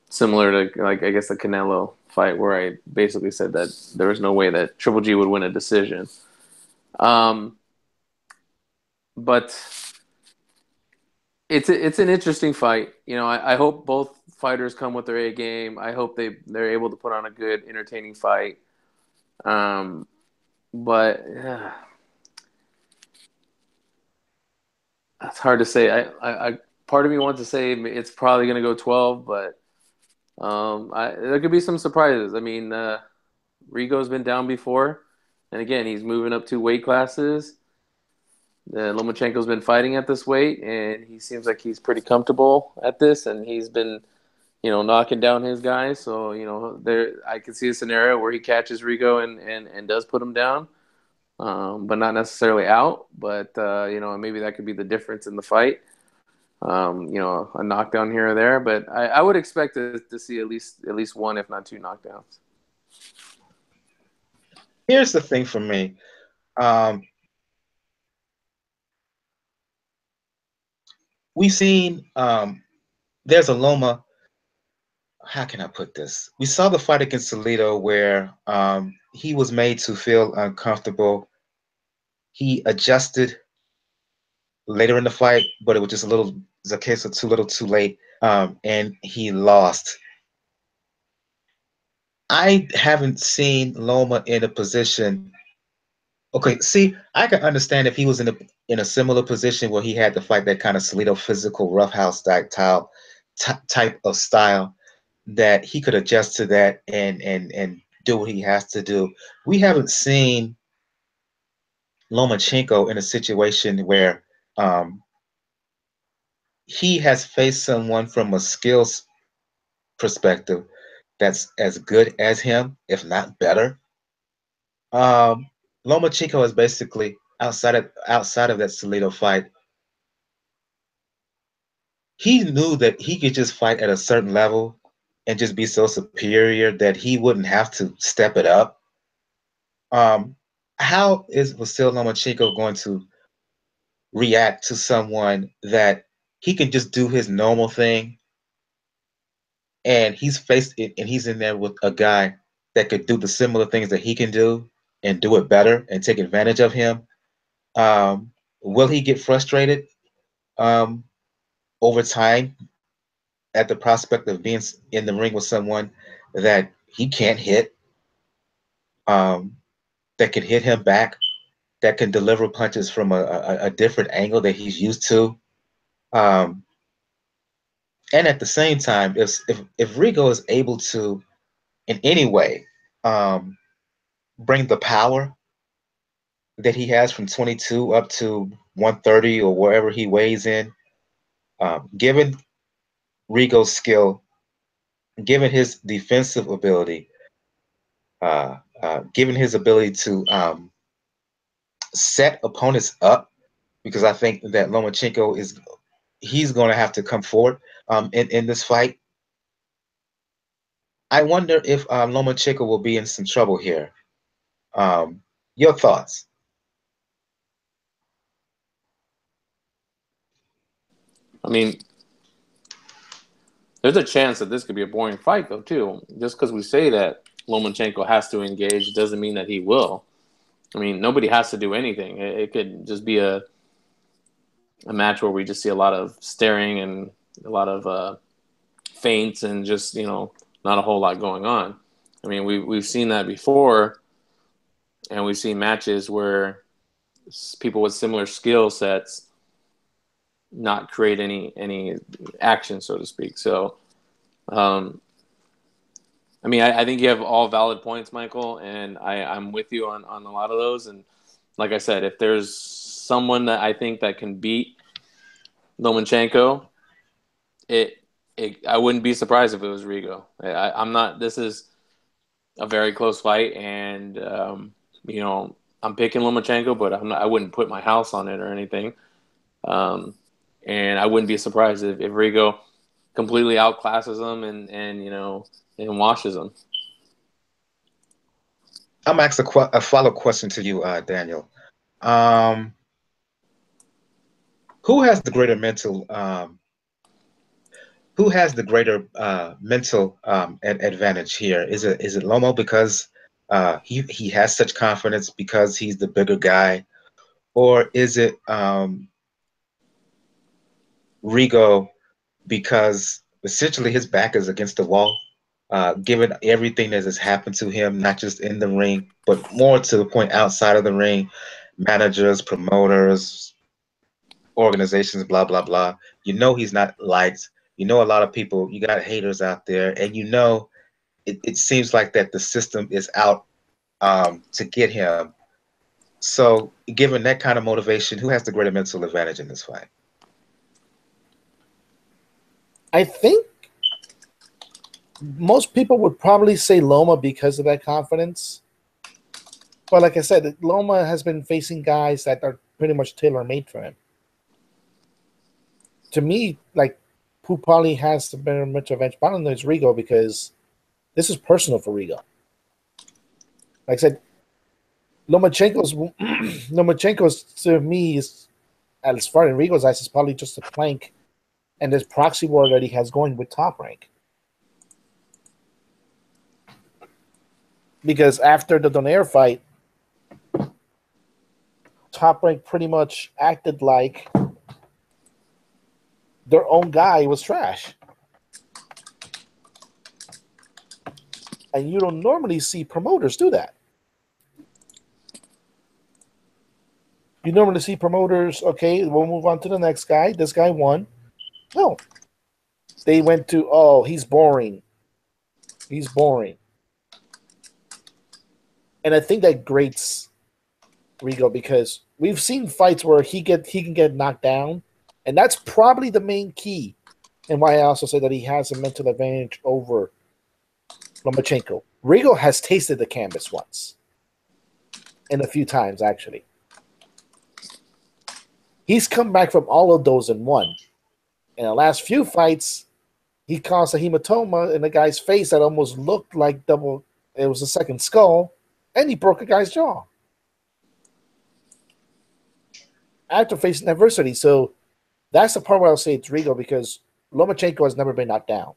B: similar to, like, I guess the Canelo fight, where I basically said that there was no way that Triple G would win a decision. But it's an interesting fight. I hope both fighters come with their A game. I hope they're able to put on a good, entertaining fight. But it's hard to say. I part of me wants to say it's probably going to go 12, but there could be some surprises. I mean, Rigo's been down before, and again, he's moving up 2 weight classes. Lomachenko's been fighting at this weight, and he seems like he's pretty comfortable at this, and he's been, knocking down his guys. So, I could see a scenario where he catches Rigo and does put him down, but not necessarily out. But, maybe that could be the difference in the fight. A knockdown here or there. But I would expect to see at least 1, if not 2 knockdowns.
A: Here's the thing for me. We've seen there's a Loma. How can I put this? We saw the fight against Salido where he was made to feel uncomfortable. He adjusted later in the fight, but it was just a case of too little too late, and he lost. I haven't seen Loma in a position. Okay, see, I can understand if he was in a similar position where he had to fight that kind of Salido physical roughhouse type of style, that he could adjust to that and do what he has to do. We haven't seen Lomachenko in a situation where he has faced someone from a skills perspective that's as good as him, if not better. Lomachenko is basically outside of that Salido fight. He knew that he could just fight at a certain level and just be so superior that he wouldn't have to step it up. How is Vasyl Lomachenko going to react to someone that he can just do his normal thing, and he's in there with a guy that could do the similar things that he can do and do it better and take advantage of him? Will he get frustrated over time at the prospect of being in the ring with someone that he can't hit, that can hit him back, that can deliver punches from a different angle that he's used to? And at the same time, if Rigo is able to, in any way, bring the power that he has from 22 up to 130 or wherever he weighs in, given Rigo's skill, given his defensive ability, given his ability to set opponents up, because I think that Lomachenko he's going to have to come forward in this fight. I wonder if Lomachenko will be in some trouble here. Your thoughts?
B: I mean, there's a chance that this could be a boring fight, though, too. Just because we say that Lomachenko has to engage doesn't mean that he will. I mean, nobody has to do anything. It could just be a match where we just see a lot of staring and a lot of feints and just, not a whole lot going on. I mean, we've seen that before, and we've seen matches where people with similar skill sets not create any action, so to speak. So, I mean, I think you have all valid points, Michael, and I'm with you on a lot of those. And like I said, if there's someone that I think that can beat Lomachenko, I wouldn't be surprised if it was Rigo. I'm not. This is a very close fight, and I'm picking Lomachenko, but I wouldn't put my house on it or anything. And I wouldn't be surprised if Rigo completely outclasses him and washes him.
A: I'm asking a follow question to you, Daniel. Um, who has the greater mental advantage here? Is it Lomo because he has such confidence because he's the bigger guy, or is it Rigo because essentially his back is against the wall, given everything that has happened to him, not just in the ring, but more to the point outside of the ring, managers, promoters, organizations, blah, blah, blah. You know he's not liked. You know a lot of people, you got haters out there, and it seems like that the system is out to get him. So given that kind of motivation, who has the greater mental advantage in this fight?
C: I think most people would probably say Loma because of that confidence. But like I said, Loma has been facing guys that are pretty much tailor-made for him. To me, like, who probably has the better mental advantage, I don't know, it's Rigo, because this is personal for Rigo. Like I said, Lomachenko's to me is, as far as Rigo's eyes, is probably just a plank, and this proxy war that he has going with Top Rank. Because after the Donaire fight, Top Rank pretty much acted like their own guy was trash. And you don't normally see promoters do that. You normally see promoters, okay, we'll move on to the next guy. This guy won. No. They went to, oh, he's boring. He's boring. And I think that grates Rigo, because we've seen fights where he can get knocked down, and that's probably the main key, and why I also say that he has a mental advantage over Lomachenko. Rigo has tasted the canvas once, and a few times actually. He's come back from all of those and won. In the last few fights, he caused a hematoma in the guy's face that almost looked like double. It was a second skull, and he broke a guy's jaw after facing adversity. So that's the part where I'll say it's Rigo, because Lomachenko has never been knocked down.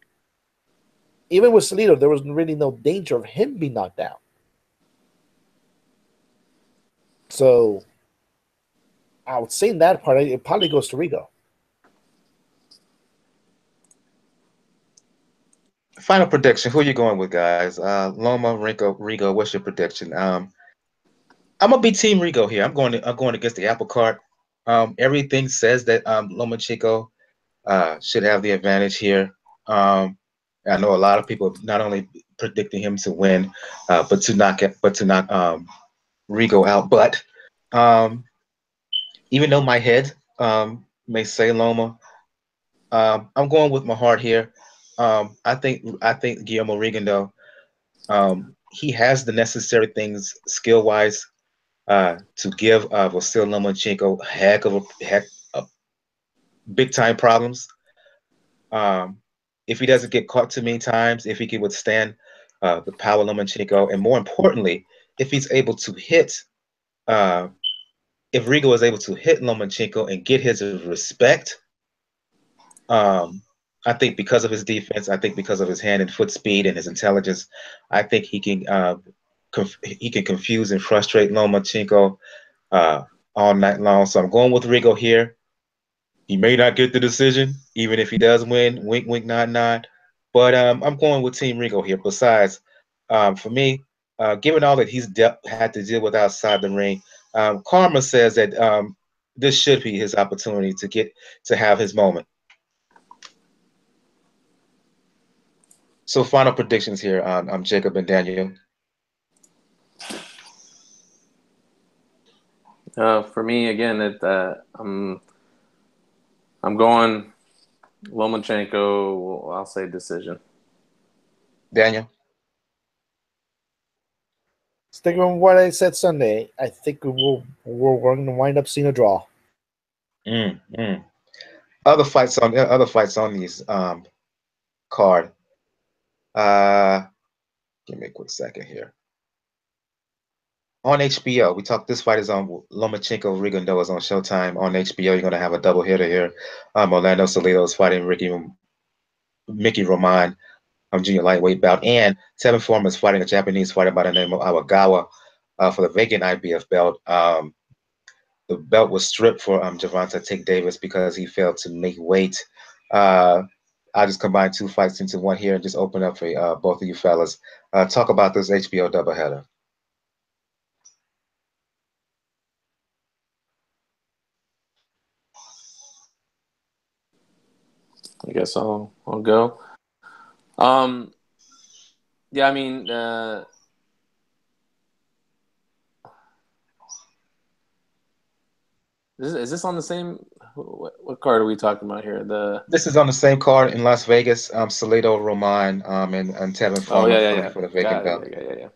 C: Even with Salido, there was really no danger of him being knocked down. So I would say in that part, it probably goes to Rigo.
A: Final prediction. Who are you going with, guys? Loma, Rigo. What's your prediction? I'm gonna be Team Rigo here. I'm going against the apple cart. Everything says that Lomachenko should have the advantage here. I know a lot of people not only predicting him to win, but to knock Rigo out. But even though my head may say Loma, I'm going with my heart here. I think Guillermo Rigondeaux, he has the necessary things skill wise to give Vasyl Lomachenko heck of big time problems. if he doesn't get caught too many times, if he can withstand the power of Lomachenko, and more importantly, if he's able to hit, if Rigo is able to hit Lomachenko and get his respect, I think because of his defense, I think because of his hand and foot speed and his intelligence, I think he can confuse and frustrate Lomachenko all night long. So I'm going with Rigo here. He may not get the decision, even if he does win. Wink, wink, nod, nod. But I'm going with Team Rigo here. Besides, for me, given all that he's had to deal with outside the ring, karma says that this should be his opportunity to have his moment. So final predictions here. I'm Jacob and Daniel.
B: For me, again, I'm going Lomachenko. I'll say decision.
C: Daniel? Sticking with what I said Sunday, I think we're going to wind up seeing a draw.
A: Other fights on these card. Give me a quick second here. On HBO, we talked. This fight is on Lomachenko. Rigondeaux is on Showtime. On HBO, you're going to have a double hitter here. Orlando Salido is fighting Mickey Roman, junior lightweight bout, and Tevin Farmer is fighting a Japanese fighter by the name of Ogawa for the vacant IBF belt. The belt was stripped for Gervonta Tank Davis because he failed to make weight. I'll just combine two fights into one here and just open up for both of you fellas. Talk about this HBO doubleheader.
B: I guess I'll go. Yeah, I mean, is this on the same? What card are we talking about here?
A: This is on the same card in Las Vegas. Salido, Roman, and Tevin Farmer for the vacant belt.
B: Yeah.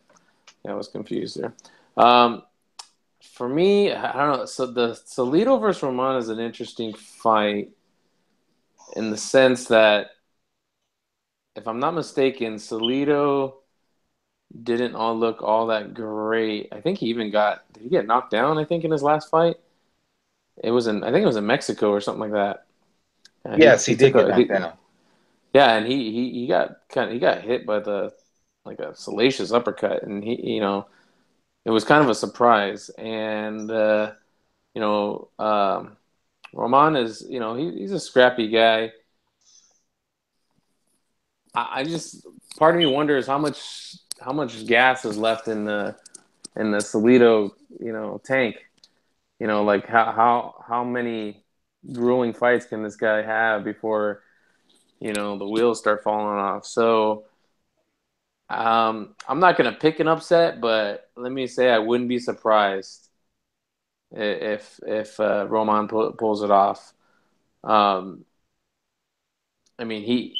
B: I was confused there. For me, I don't know. So the Salido versus Roman is an interesting fight in the sense that, if I'm not mistaken, Salido didn't look all that great. I think he even did he get knocked down, I think, in his last fight? I think it was in Mexico or something like that.
A: Yes, he did get knocked down.
B: Yeah, and he got hit by a salacious uppercut, and it was kind of a surprise. And Roman is, he's a scrappy guy. I just, part of me wonders how much gas is left in the Salido tank. Like how many grueling fights can this guy have before the wheels start falling off? So I'm not gonna pick an upset, but let me say I wouldn't be surprised if Roman pulls it off. I mean,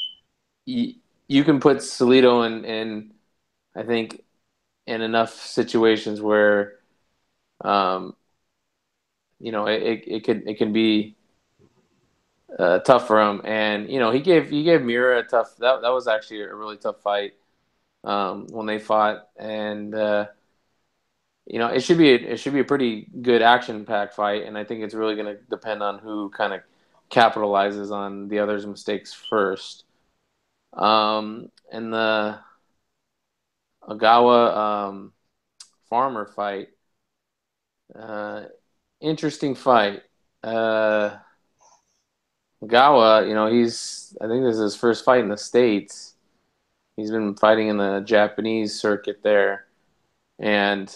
B: you can put Salido in I think in enough situations where it can be tough for him. And he gave Mira a tough, that was actually a really tough fight when they fought. And it should be a pretty good action-packed fight, and I think it's really going to depend on who kind of capitalizes on the other's mistakes first. And the Ogawa Farmer fight, interesting fight. Ogawa, I think this is his first fight in the States. He's been fighting in the Japanese circuit there. And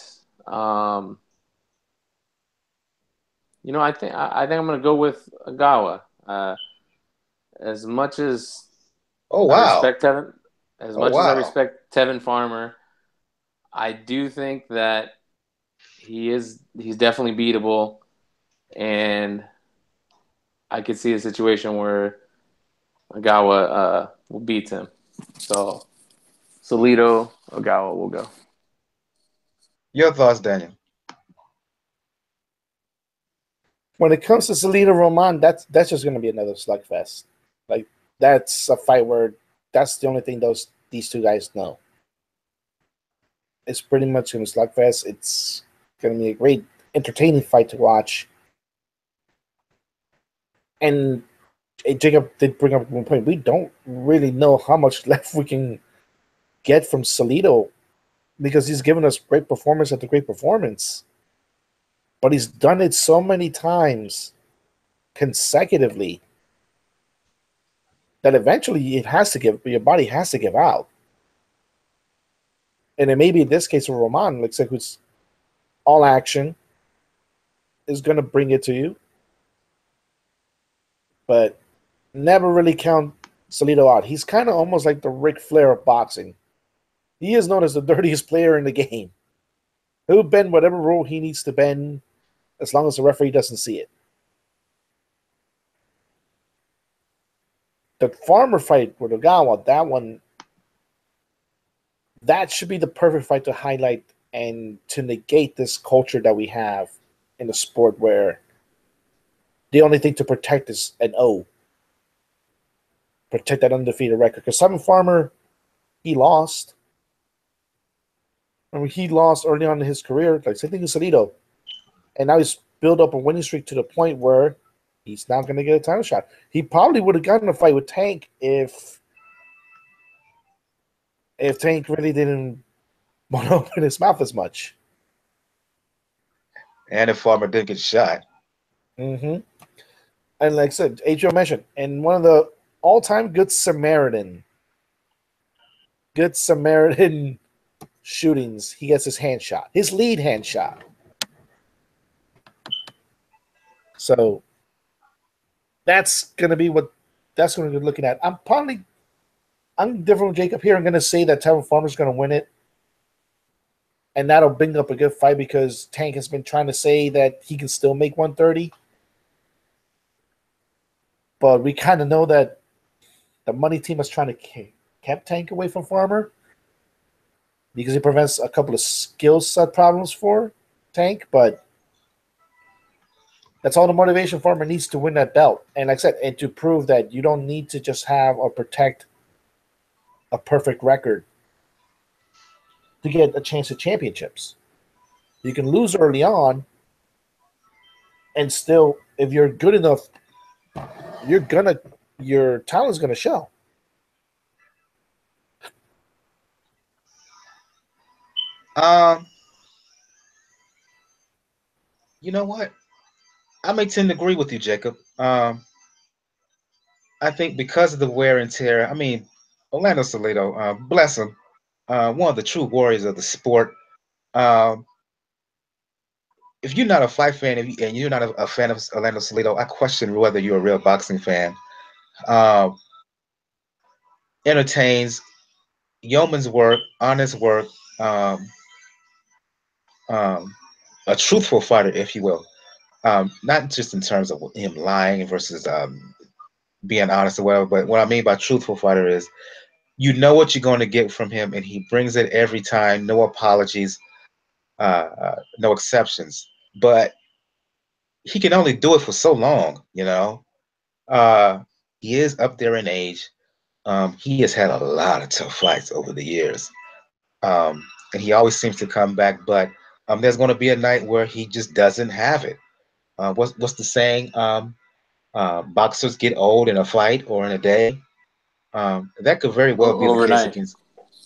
B: I think I'm going to go with Ogawa. As much as I respect Tevin, as I respect Tevin Farmer, I do think that he's definitely beatable, and I could see a situation where Ogawa will beat him. So Salido, Ogawa will go.
A: Your thoughts, Daniel?
C: When it comes to Salido Roman, that's just going to be another slugfest. Like, that's a fight where that's the only thing these two guys know. It's pretty much going to slugfest. It's going to be a great, entertaining fight to watch. And Jacob did bring up one point. We don't really know how much left we can get from Salido because he's given us great performance after great performance. But he's done it so many times consecutively that eventually your body has to give out. And it may be in this case with Roman, looks like who's all action is going to bring it to you. But never really count Salido out. He's kind of almost like the Ric Flair of boxing. He is known as the dirtiest player in the game. He'll bend whatever rule he needs to bend as long as the referee doesn't see it. The Farmer fight with Ogawa, that should be the perfect fight to highlight and to negate this culture that we have in the sport where the only thing to protect is an O. Protect that undefeated record. Because Simon Farmer, he lost. I mean, he lost early on in his career, like same thing with Salido. And now he's built up a winning streak to the point where he's not going to get a title shot. He probably would have gotten a fight with Tank if Tank really didn't want to open his mouth as much.
A: And if Farmer didn't get shot.
C: Mm-hmm. And like I said, Adriel mentioned, and one of the all-time Good Samaritan shootings, he gets his hand shot, his lead hand shot. So that's going to be what that's going to be looking at. I'm different from Jacob here. I'm going to say that Tevin Farmer's going to win it. And that'll bring up a good fight because Tank has been trying to say that he can still make 130. But we kind of know that the money team is trying to keep Tank away from Farmer because he prevents a couple of skill set problems for Tank. But that's all the motivation Farmer needs to win that belt. And like I said, and to prove that you don't need to just have or protect a perfect record to get a chance at championships. You can lose early on and still, if you're good enough, your talent's gonna show.
A: You know what? I may tend to agree with you, Jacob. I think because of the wear and tear, I mean, Orlando Salido, bless him, one of the true warriors of the sport. Um, if you're not a fight fan and you're not a fan of Orlando Salido, I question whether you're a real boxing fan. Um, Entertains, yeoman's work, honest work, um, um, a truthful fighter, if you will. Not just in terms of him lying versus being honest or whatever, but what I mean by truthful fighter is you know what you're going to get from him, and he brings it every time. No apologies, no exceptions. But he can only do it for so long, you know. Uh, he is up there in age. He has had a lot of tough fights over the years, and he always seems to come back. But there's going to be a night where he just doesn't have it. What's the saying? Boxers get old in a fight or in a day. That could very well be the case
B: Overnight.
A: against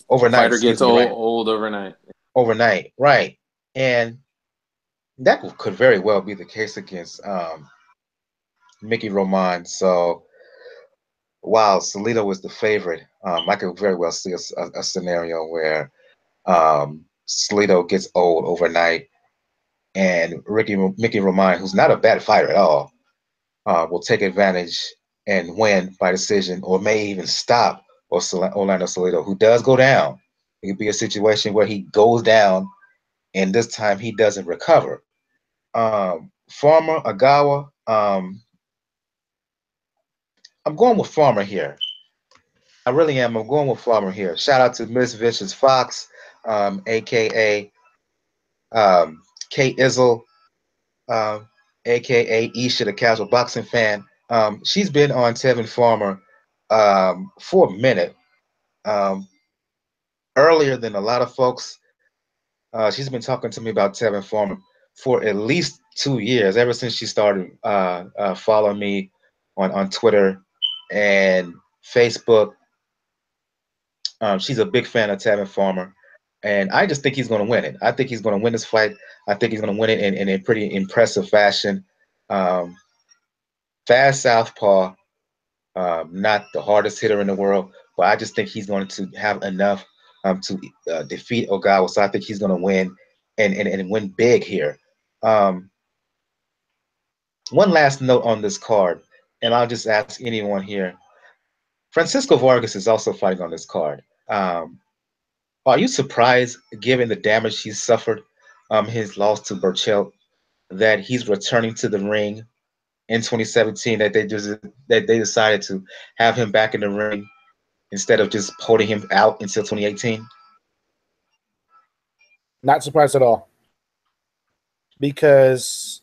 A: overnight.
B: Fighter
A: Excuse
B: gets
A: me, right?
B: old overnight.
A: Overnight, right? And that could very well be the case against Mickey Roman. So while Salido was the favorite, I could very well see a scenario where Salido gets old overnight, and Mickey Roman, who's not a bad fighter at all, will take advantage and win by decision, or may even stop Orlando Salido, who does go down. It could be a situation where he goes down, and this time he doesn't recover. Farmer, Ogawa, I'm going with Farmer here. I really am. I'm going with Farmer here. Shout out to Miss Vicious Fox, aka Kate Izzle, aka Isha, the casual boxing fan. She's been on Tevin Farmer for a minute. Um, Earlier than a lot of folks, she's been talking to me about Tevin Farmer for at least 2 years, ever since she started following me on Twitter and Facebook. She's a big fan of Tevin Farmer, and I just think he's going to win it. I think he's going to win this fight. I think he's going to win it in a pretty impressive fashion. Um, Fast southpaw, not the hardest hitter in the world, but I just think he's going to have enough to defeat Ogawa. So I think he's going to win and win big here. Um, One last note on this card, and I'll just ask anyone here. Francisco Vargas is also fighting on this card. Are you surprised, given the damage he's suffered, his loss to Burchell, that he's returning to the ring in 2017? That they decided to have him back in the ring instead of just holding him out until 2018?
C: Not surprised at all, because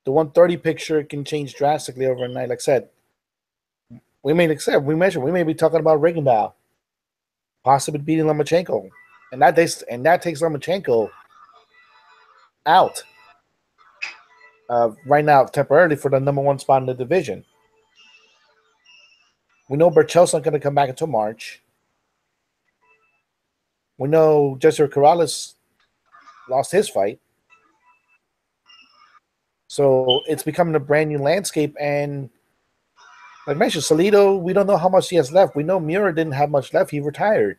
C: the 130 picture can change drastically overnight. Like I said, we may be talking about Rigondeaux possibly beating Lomachenko, and that takes Lomachenko out right now temporarily for the number one spot in the division. We know Burchell's not going to come back until March. We know Jesse Corrales lost his fight. So it's becoming a brand new landscape. And like I mentioned, Salido, we don't know how much he has left. We know Muir didn't have much left. He retired.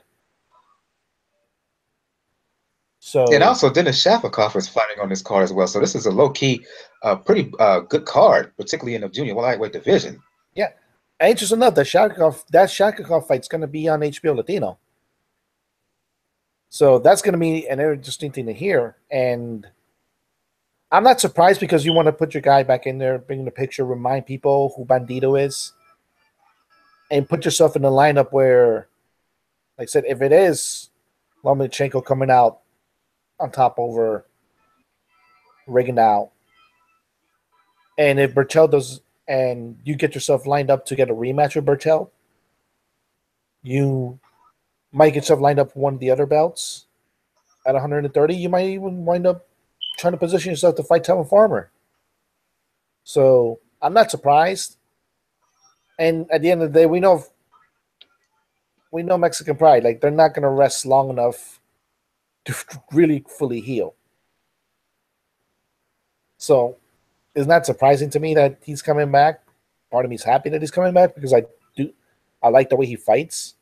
C: So,
A: and also, Dennis Shafikov is fighting on this card as well. So this is a low-key, pretty good card, particularly in the junior lightweight division.
C: Yeah. Interesting enough, that Shafikov fight's going to be on HBO Latino. So that's going to be an interesting thing to hear. And I'm not surprised, because you want to put your guy back in there, bring in the picture, remind people who Bandito is, and put yourself in the lineup where, like I said, if it is Lomachenko coming out on top over Rigondeaux, and if Burchell does, and you get yourself lined up to get a rematch with Burchell, you might get yourself lined up for one of the other belts at 130. You might even wind up trying to position yourself to fight Tevin Farmer. So I'm not surprised. And at the end of the day, we know Mexican Pride. Like, they're not going to rest long enough to really fully heal. So it's not surprising to me that he's coming back. Part of me is happy that he's coming back, because I like the way he fights.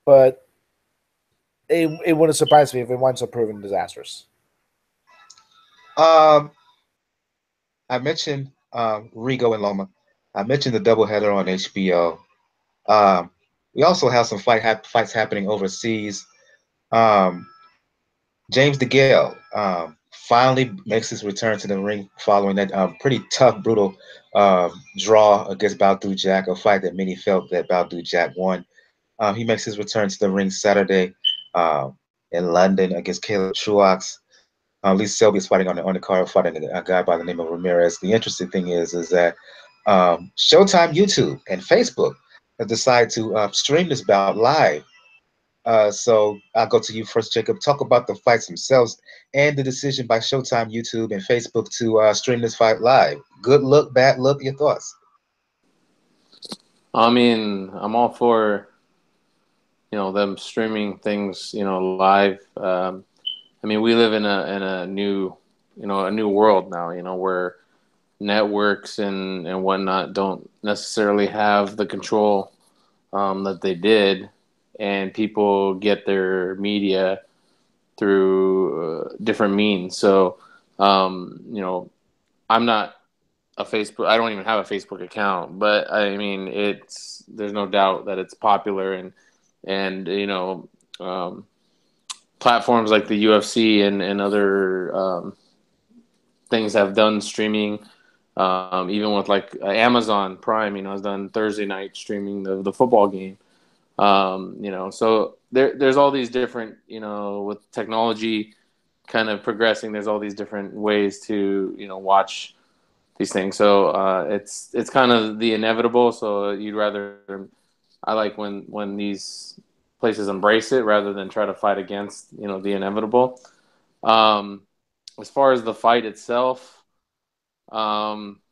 C: But it wouldn't surprise me if it winds up proving disastrous.
A: I mentioned Rigo and Loma. I mentioned the doubleheader on HBO. We also have some fights happening overseas. James DeGale finally makes his return to the ring following that pretty tough, brutal draw against Baldu Jack, a fight that many felt that Baldu Jack won. He makes his return to the ring Saturday in London against Caleb Truax. Lee Selby is fighting on the card, fighting a guy by the name of Ramirez. The interesting thing is that Showtime YouTube and Facebook have decided to stream this bout live. So I'll go to you first, Jacob. Talk about the fights themselves and the decision by Showtime YouTube and Facebook to stream this fight live. Good look, bad look, your thoughts?
B: I mean, I'm all for, them streaming things, live. I mean, we live in a new, a new world now, where networks and whatnot don't necessarily have the control that they did, and people get their media through different means. So, I'm not a Facebook. I don't even have a Facebook account, but I mean, there's no doubt that it's popular, and platforms like the UFC and other things have done streaming. Even with like Amazon Prime, has done Thursday night streaming the football game. So there's all these different, with technology kind of progressing, there's all these different ways to, watch these things. So it's kind of the inevitable. So you'd rather I like when these places embrace it rather than try to fight against, the inevitable. As far as the fight itself, DeGale,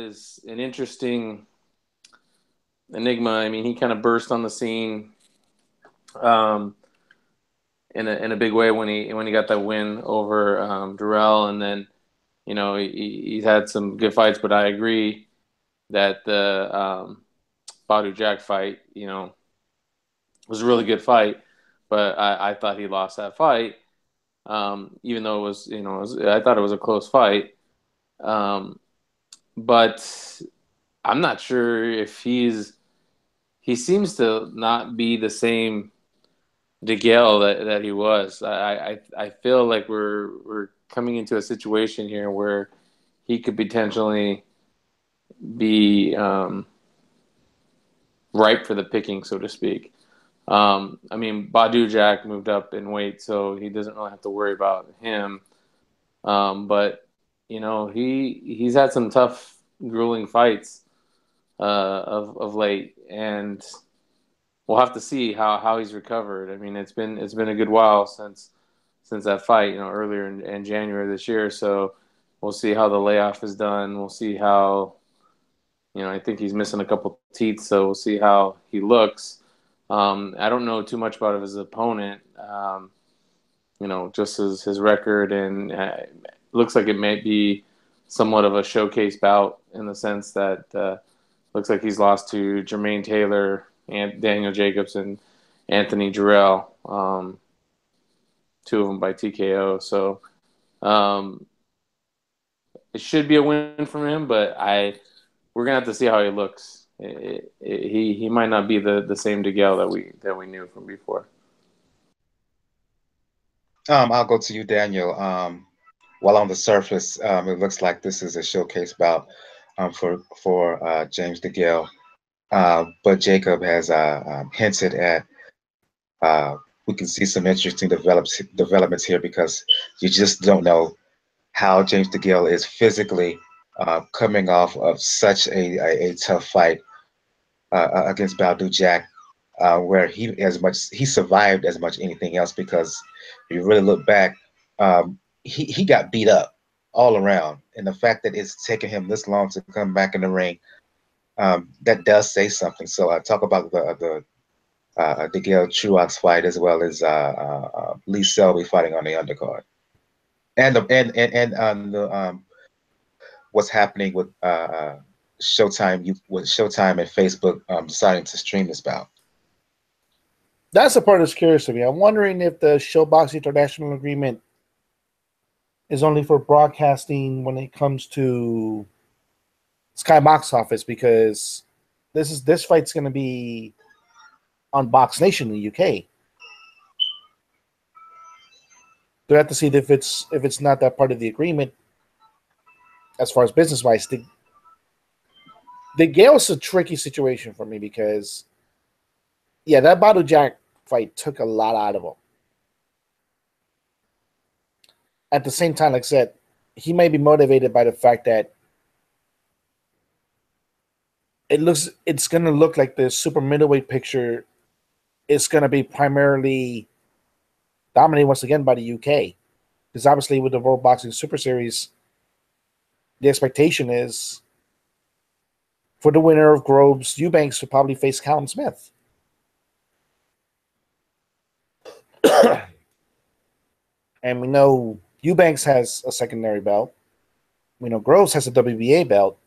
B: is an interesting enigma. I mean, he kind of burst on the scene in a big way when he got that win over Durrell, and then he's had some good fights. But I agree that the Badu Jack fight, was a really good fight. But I thought he lost that fight, even though it was, I thought it was a close fight. But I'm not sure if he seems to not be the same DeGale that he was. I feel like we're coming into a situation here where he could potentially be ripe for the picking, so to speak. I mean, Badu Jack moved up in weight, so he doesn't really have to worry about him. But he's had some tough, grueling fights of late, and we'll have to see how he's recovered. I mean, it's been a good while since that fight, earlier in January this year. So we'll see how the layoff is done. We'll see how, I think he's missing a couple teeth, so we'll see how he looks. I don't know too much about his opponent, just his record, and looks like it may be somewhat of a showcase bout in the sense that looks like he's lost to Jermaine Taylor and Daniel Jacobs and Anthony Jarrell, two of them by TKO. So it should be a win from him, but we're gonna have to see how he looks. He might not be the same DeGale that we knew from before.
A: I'll go to you, Daniel. While on the surface, it looks like this is a showcase bout for James DeGale. But Jacob has hinted at we can see some interesting developments here because you just don't know how James DeGale is physically coming off of such a tough fight against Badu Jack, where he survived as much anything else because if you really look back, he got beat up all around, and the fact that it's taken him this long to come back in the ring, that does say something. So I talk about the DeGale Truax fight as well as Lee Selby fighting on the undercard, and the what's happening with Showtime with Showtime and Facebook deciding to stream this bout.
C: That's the part that's curious to me. I'm wondering if the Showbox International Agreement is only for broadcasting when it comes to Sky Box Office, because this fight's going to be on Box Nation in the UK. They have to see if it's not that part of the agreement as far as business wise. The Gale's a tricky situation for me because, yeah, that Badu Jack fight took a lot out of him. At the same time, like I said, he may be motivated by the fact that it's going to look like the super middleweight picture is going to be primarily dominated once again by the UK. Because obviously with the World Boxing Super Series, the expectation is for the winner of Groves, Eubanks will probably face Callum Smith. And we know Eubanks has a secondary belt. We know Groves has a WBA belt.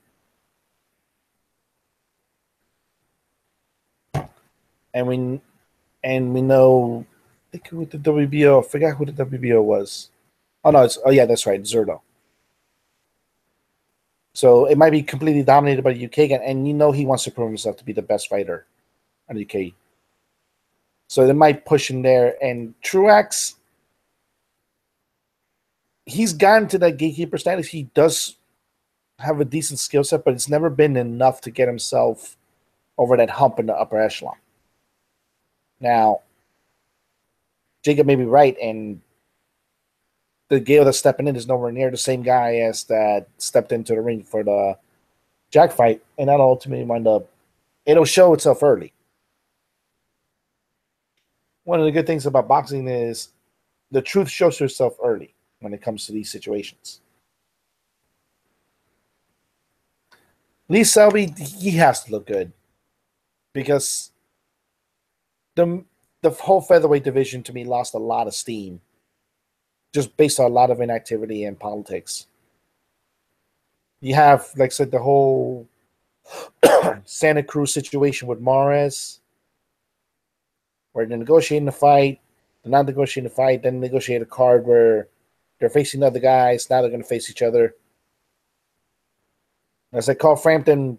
C: And we know, I think with the WBO, I forgot who the WBO was. Oh yeah, that's right, Zerdo. So it might be completely dominated by the UK again, and he wants to prove himself to be the best fighter in the UK. So they might push him there. And Truax, he's gotten to that gatekeeper status. He does have a decent skill set, but it's never been enough to get himself over that hump in the upper echelon. Now, Jacob may be right, and the Gale that's stepping in is nowhere near the same guy as that stepped into the ring for the Jack fight, and that'll ultimately wind up. It'll show itself early. One of the good things about boxing is the truth shows herself early when it comes to these situations. Lee Selby, he has to look good because the whole featherweight division to me lost a lot of steam just based on a lot of inactivity and politics. You have, like I said, the whole Santa Cruz situation with Mares, where they're negotiating the fight, they're not negotiating the fight, then negotiate a card where they're facing other guys, now they're going to face each other. As I call Frampton,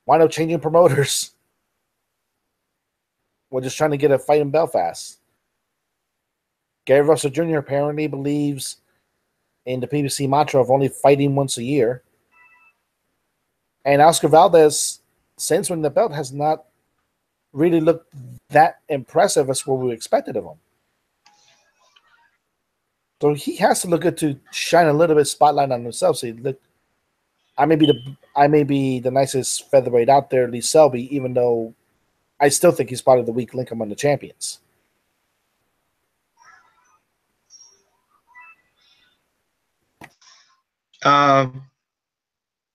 C: why not changing promoters? We're just trying to get a fight in Belfast. Gary Russell Jr. apparently believes in the PBC mantra of only fighting once a year. And Oscar Valdez, since winning the belt, has not really looked that impressive as what we expected of him. So he has to look good to shine a little bit spotlight on himself. So look, I may be the nicest featherweight out there, Lee Selby, even though I still think he's part of the weak link among the champions.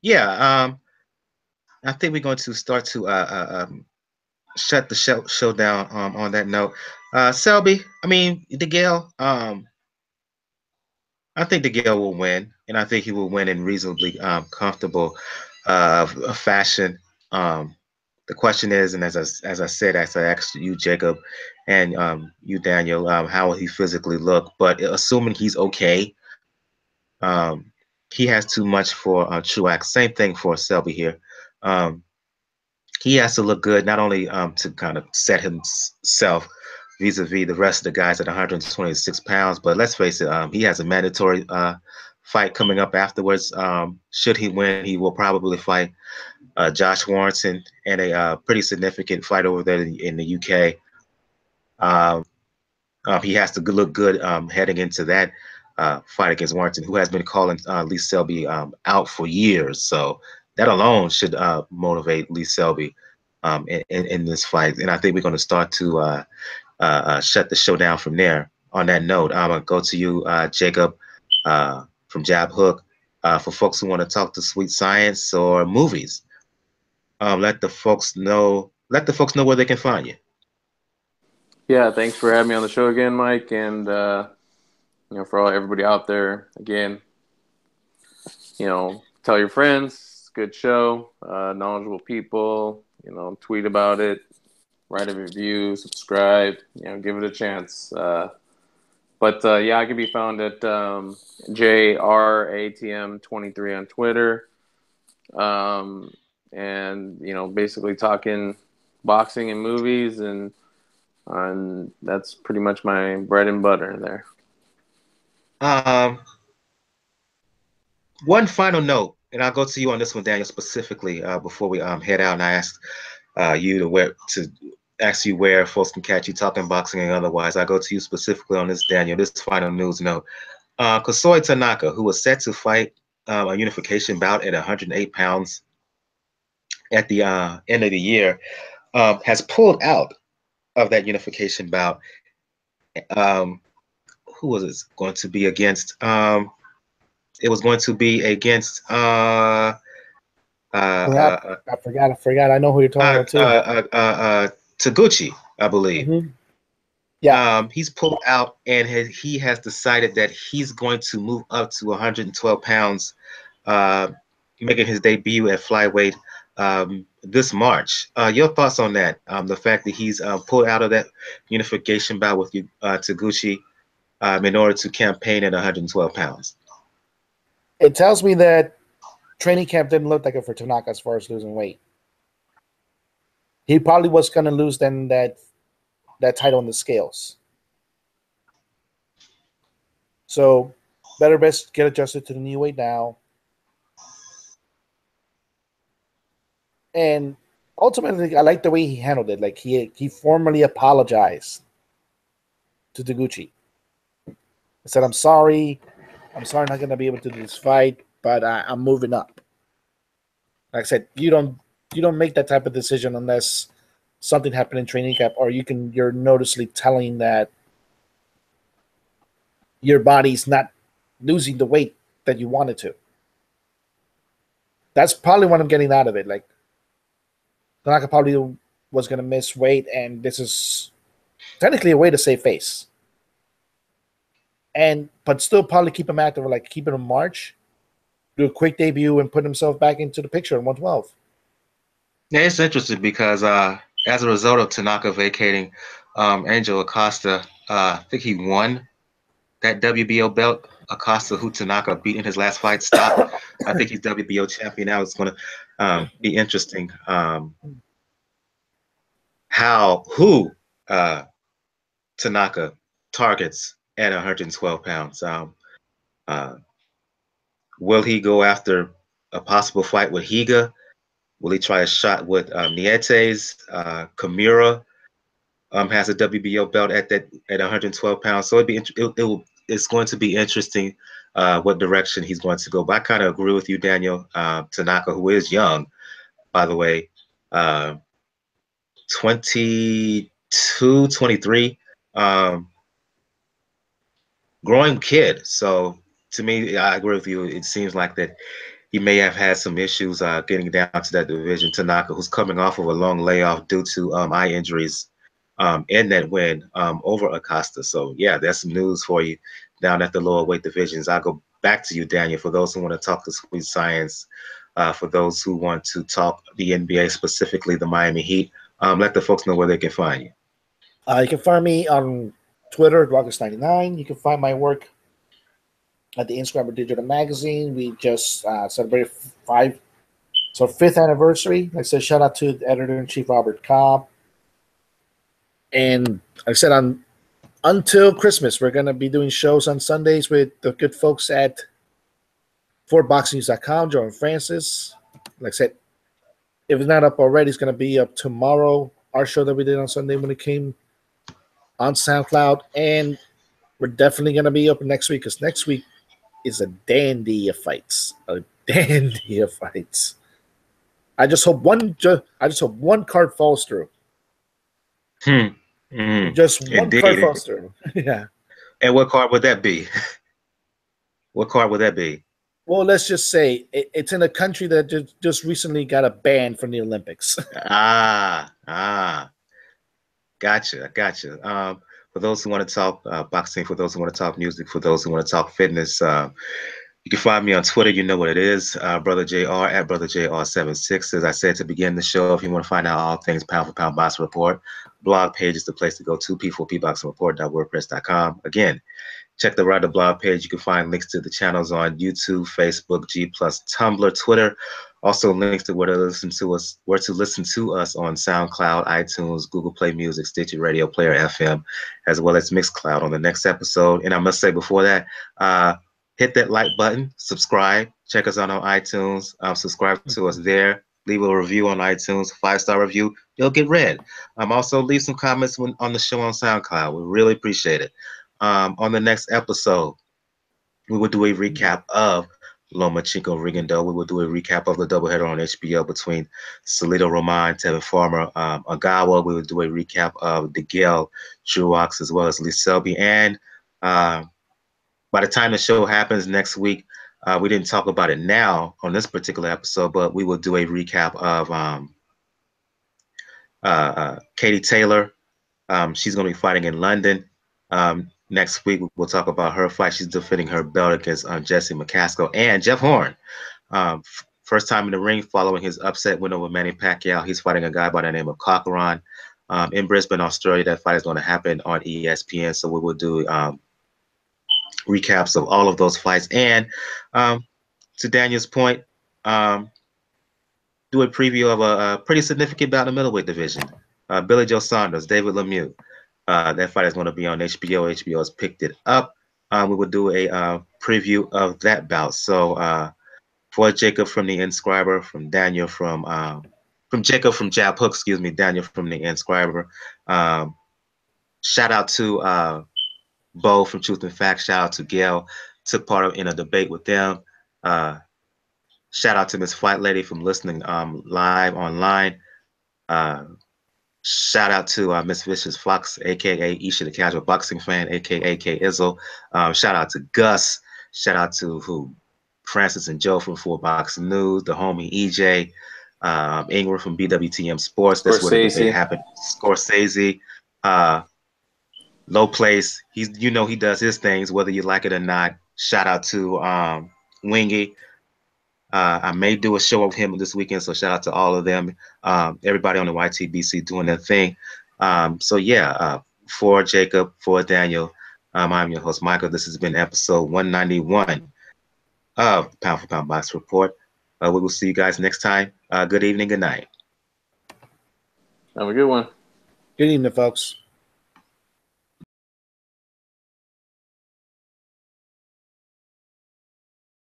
A: Yeah. I think we're going to start to shut the show down on that note. Selby, I mean, DeGale, I think DeGale will win, and I think he will win in reasonably comfortable fashion. The question is, and as I said, as I asked you, Jacob, and you, Daniel, how will he physically look? But assuming he's okay, um, he has too much for Truax. Same thing for Selby here. He has to look good, not only to kind of set himself vis-a-vis the rest of the guys at 126 pounds, but let's face it, he has a mandatory fight coming up afterwards. Should he win, he will probably fight Josh Warrington in a pretty significant fight over there in the UK. He has to look good heading into that fight against Warrington, who has been calling Lee Selby out for years. So that alone should motivate Lee Selby in this fight. And I think we're going to start to shut the show down from there. On that note, I'm going to go to you, Jacob, from Jab Hook. For folks who want to talk to Sweet Science or movies, let the folks know where they can find you.
B: Yeah, thanks for having me on the show again, Mike, and for everybody out there, again, tell your friends. Good show, knowledgeable people. Tweet about it, write a review, subscribe. Give it a chance. But I can be found at JRATM23 on Twitter, and basically talking boxing and movies and that's pretty much my bread and butter there.
A: One final note, and I'll go to you on this one, Daniel, specifically before we head out, and I ask you to ask you where folks can catch you talking boxing and otherwise. I go to you specifically on this, Daniel. This final news note: Kosoi Tanaka, who was set to fight a unification bout at 108 pounds at the end of the year, has pulled out of that unification bout. Who was it going to be against? It was going to be against. I
C: forgot. I know who you're talking about too.
A: Taguchi, I believe.
C: Mm-hmm. Yeah.
A: He's pulled out, and he has decided that he's going to move up to 112 pounds, making his debut at flyweight this March. Your thoughts on that? The fact that he's pulled out of that unification bout with Taguchi in order to campaign at 112 pounds.
C: It tells me that training camp didn't look like it for Tanaka as far as losing weight. He probably was going to lose then that title in the scales. So better best get adjusted to the new weight now. And ultimately, I like the way he handled it. Like he formally apologized to Taguchi. He said, I'm sorry I'm not going to be able to do this fight, but I'm moving up. Like I said, you don't make that type of decision unless something happened in training camp, or you're noticeably telling that your body's not losing the weight that you wanted to. That's probably what I'm getting out of it. Like, Tanaka probably was going to miss weight, and this is technically a way to save face. But still probably keep him active, like keep him in March, do a quick debut, and put himself back into the picture in 112.
A: Yeah, it's interesting because as a result of Tanaka vacating Angel Acosta, I think he won that WBO belt. Acosta, who Tanaka beat in his last fight, stopped. I think he's WBO champion now. It's going to be interesting who Tanaka targets at 112 pounds. Uh, will he go after a possible fight with Higa? Will he try a shot with Nietes? Kimura has a WBO belt at 112 pounds, so it's going to be interesting what direction he's going to go. But I kind of agree with you, Daniel. Tanaka, who is young, by the way, 22, 23, growing kid. So to me, I agree with you. It seems like that he may have had some issues getting down to that division. Tanaka, who's coming off of a long layoff due to eye injuries in that win over Acosta. So, yeah, that's some news for you down at the lower weight divisions. I'll go back to you, Daniel, for those who want to talk the sweet science, for those who want to talk the NBA, specifically the Miami Heat. Let the folks know where they can find you.
C: You can find me on Twitter at August99. You can find my work at the Instagram of Digital Magazine. We just celebrated fifth anniversary. Like I said, shout out to Editor-in-Chief Robert Cobb. And like I said, until Christmas, we're going to be doing shows on Sundays with the good folks at FortBoxingNews.com, Joe and Francis. Like I said, if it's not up already, it's going to be up tomorrow. Our show that we did on Sunday when it came on SoundCloud. And we're definitely going to be up next week, because next week is a dandy of fights. A dandy of fights. I just hope one card falls through. Just one
A: Indeed.
C: card falls through. Yeah.
A: And what card would that be? What card would that be?
C: Well, let's just say it's in a country that just recently got a ban from the Olympics.
A: Gotcha. For those who want to talk boxing, for those who want to talk music, for those who want to talk fitness, you can find me on Twitter. You know what it is, Brother JR at Brother JR76. As I said to begin the show, if you want to find out all things pound for pound boxing report, blog page is the place to go to, p4pboxingreport.wordpress.com. Again, check the Rider blog page. You can find links to the channels on YouTube, Facebook, G+, Tumblr, Twitter. Also links to where to listen to us on SoundCloud, iTunes, Google Play Music, Stitcher Radio, Player FM, as well as Mixcloud on the next episode. And I must say before that, hit that like button, subscribe, check us out on iTunes, subscribe to us there, leave a review on iTunes, 5-star review, you'll get read. Also leave some comments on the show on SoundCloud. We really appreciate it. On the next episode, we will do a recap of Lomachenko Rigondeaux. We will do a recap of the doubleheader on HBO between Salido Roman, Tevin Farmer, Ogawa. We will do a recap of DeGale, Truax, as well as Selby. And by the time the show happens next week, we didn't talk about it now on this particular episode, but we will do a recap of Katie Taylor. She's going to be fighting in London. Next week, we'll talk about her fight. She's defending her belt against Jesse McCaskill and Jeff Horn. First time in the ring following his upset win over Manny Pacquiao. He's fighting a guy by the name of Cochran in Brisbane, Australia. That fight is going to happen on ESPN. So we will do recaps of all of those fights. And to Daniel's point, do a preview of a pretty significant bout in the middleweight division. Billy Joe Saunders, David Lemieux. That fight is going to be on HBO. HBO has picked it up. We will do a preview of that bout. So for Jacob from the Inscriber, from Daniel from Jacob from Jab Hook, excuse me, Daniel from the Inscriber. Shout out to Bo from Truth and Facts. Shout out to Gail. Took part in a debate with them. Shout out to Miss Flight Lady from listening live online. Uh, Shout out to Miss Vicious Fox, aka Isha the Casual Boxing Fan, aka K Izzo. Shout out to Gus. Shout out to who? Francis and Joe from Full Boxing News, the homie EJ, Ingrid from BWTM Sports. That's where the debate
B: Scorsese.
A: happened. Scorsese, uh, Low Place. He does his things whether you like it or not. Shout out to Wingy. I may do a show with him this weekend, so shout out to all of them. Everybody on the YTBC doing their thing. So yeah, for Jacob, for Daniel, I'm your host, Michael. This has been episode 191 of Pound for Pound Box Report. We will see you guys next time. Good evening, good night.
B: Have a good one.
C: Good evening, folks.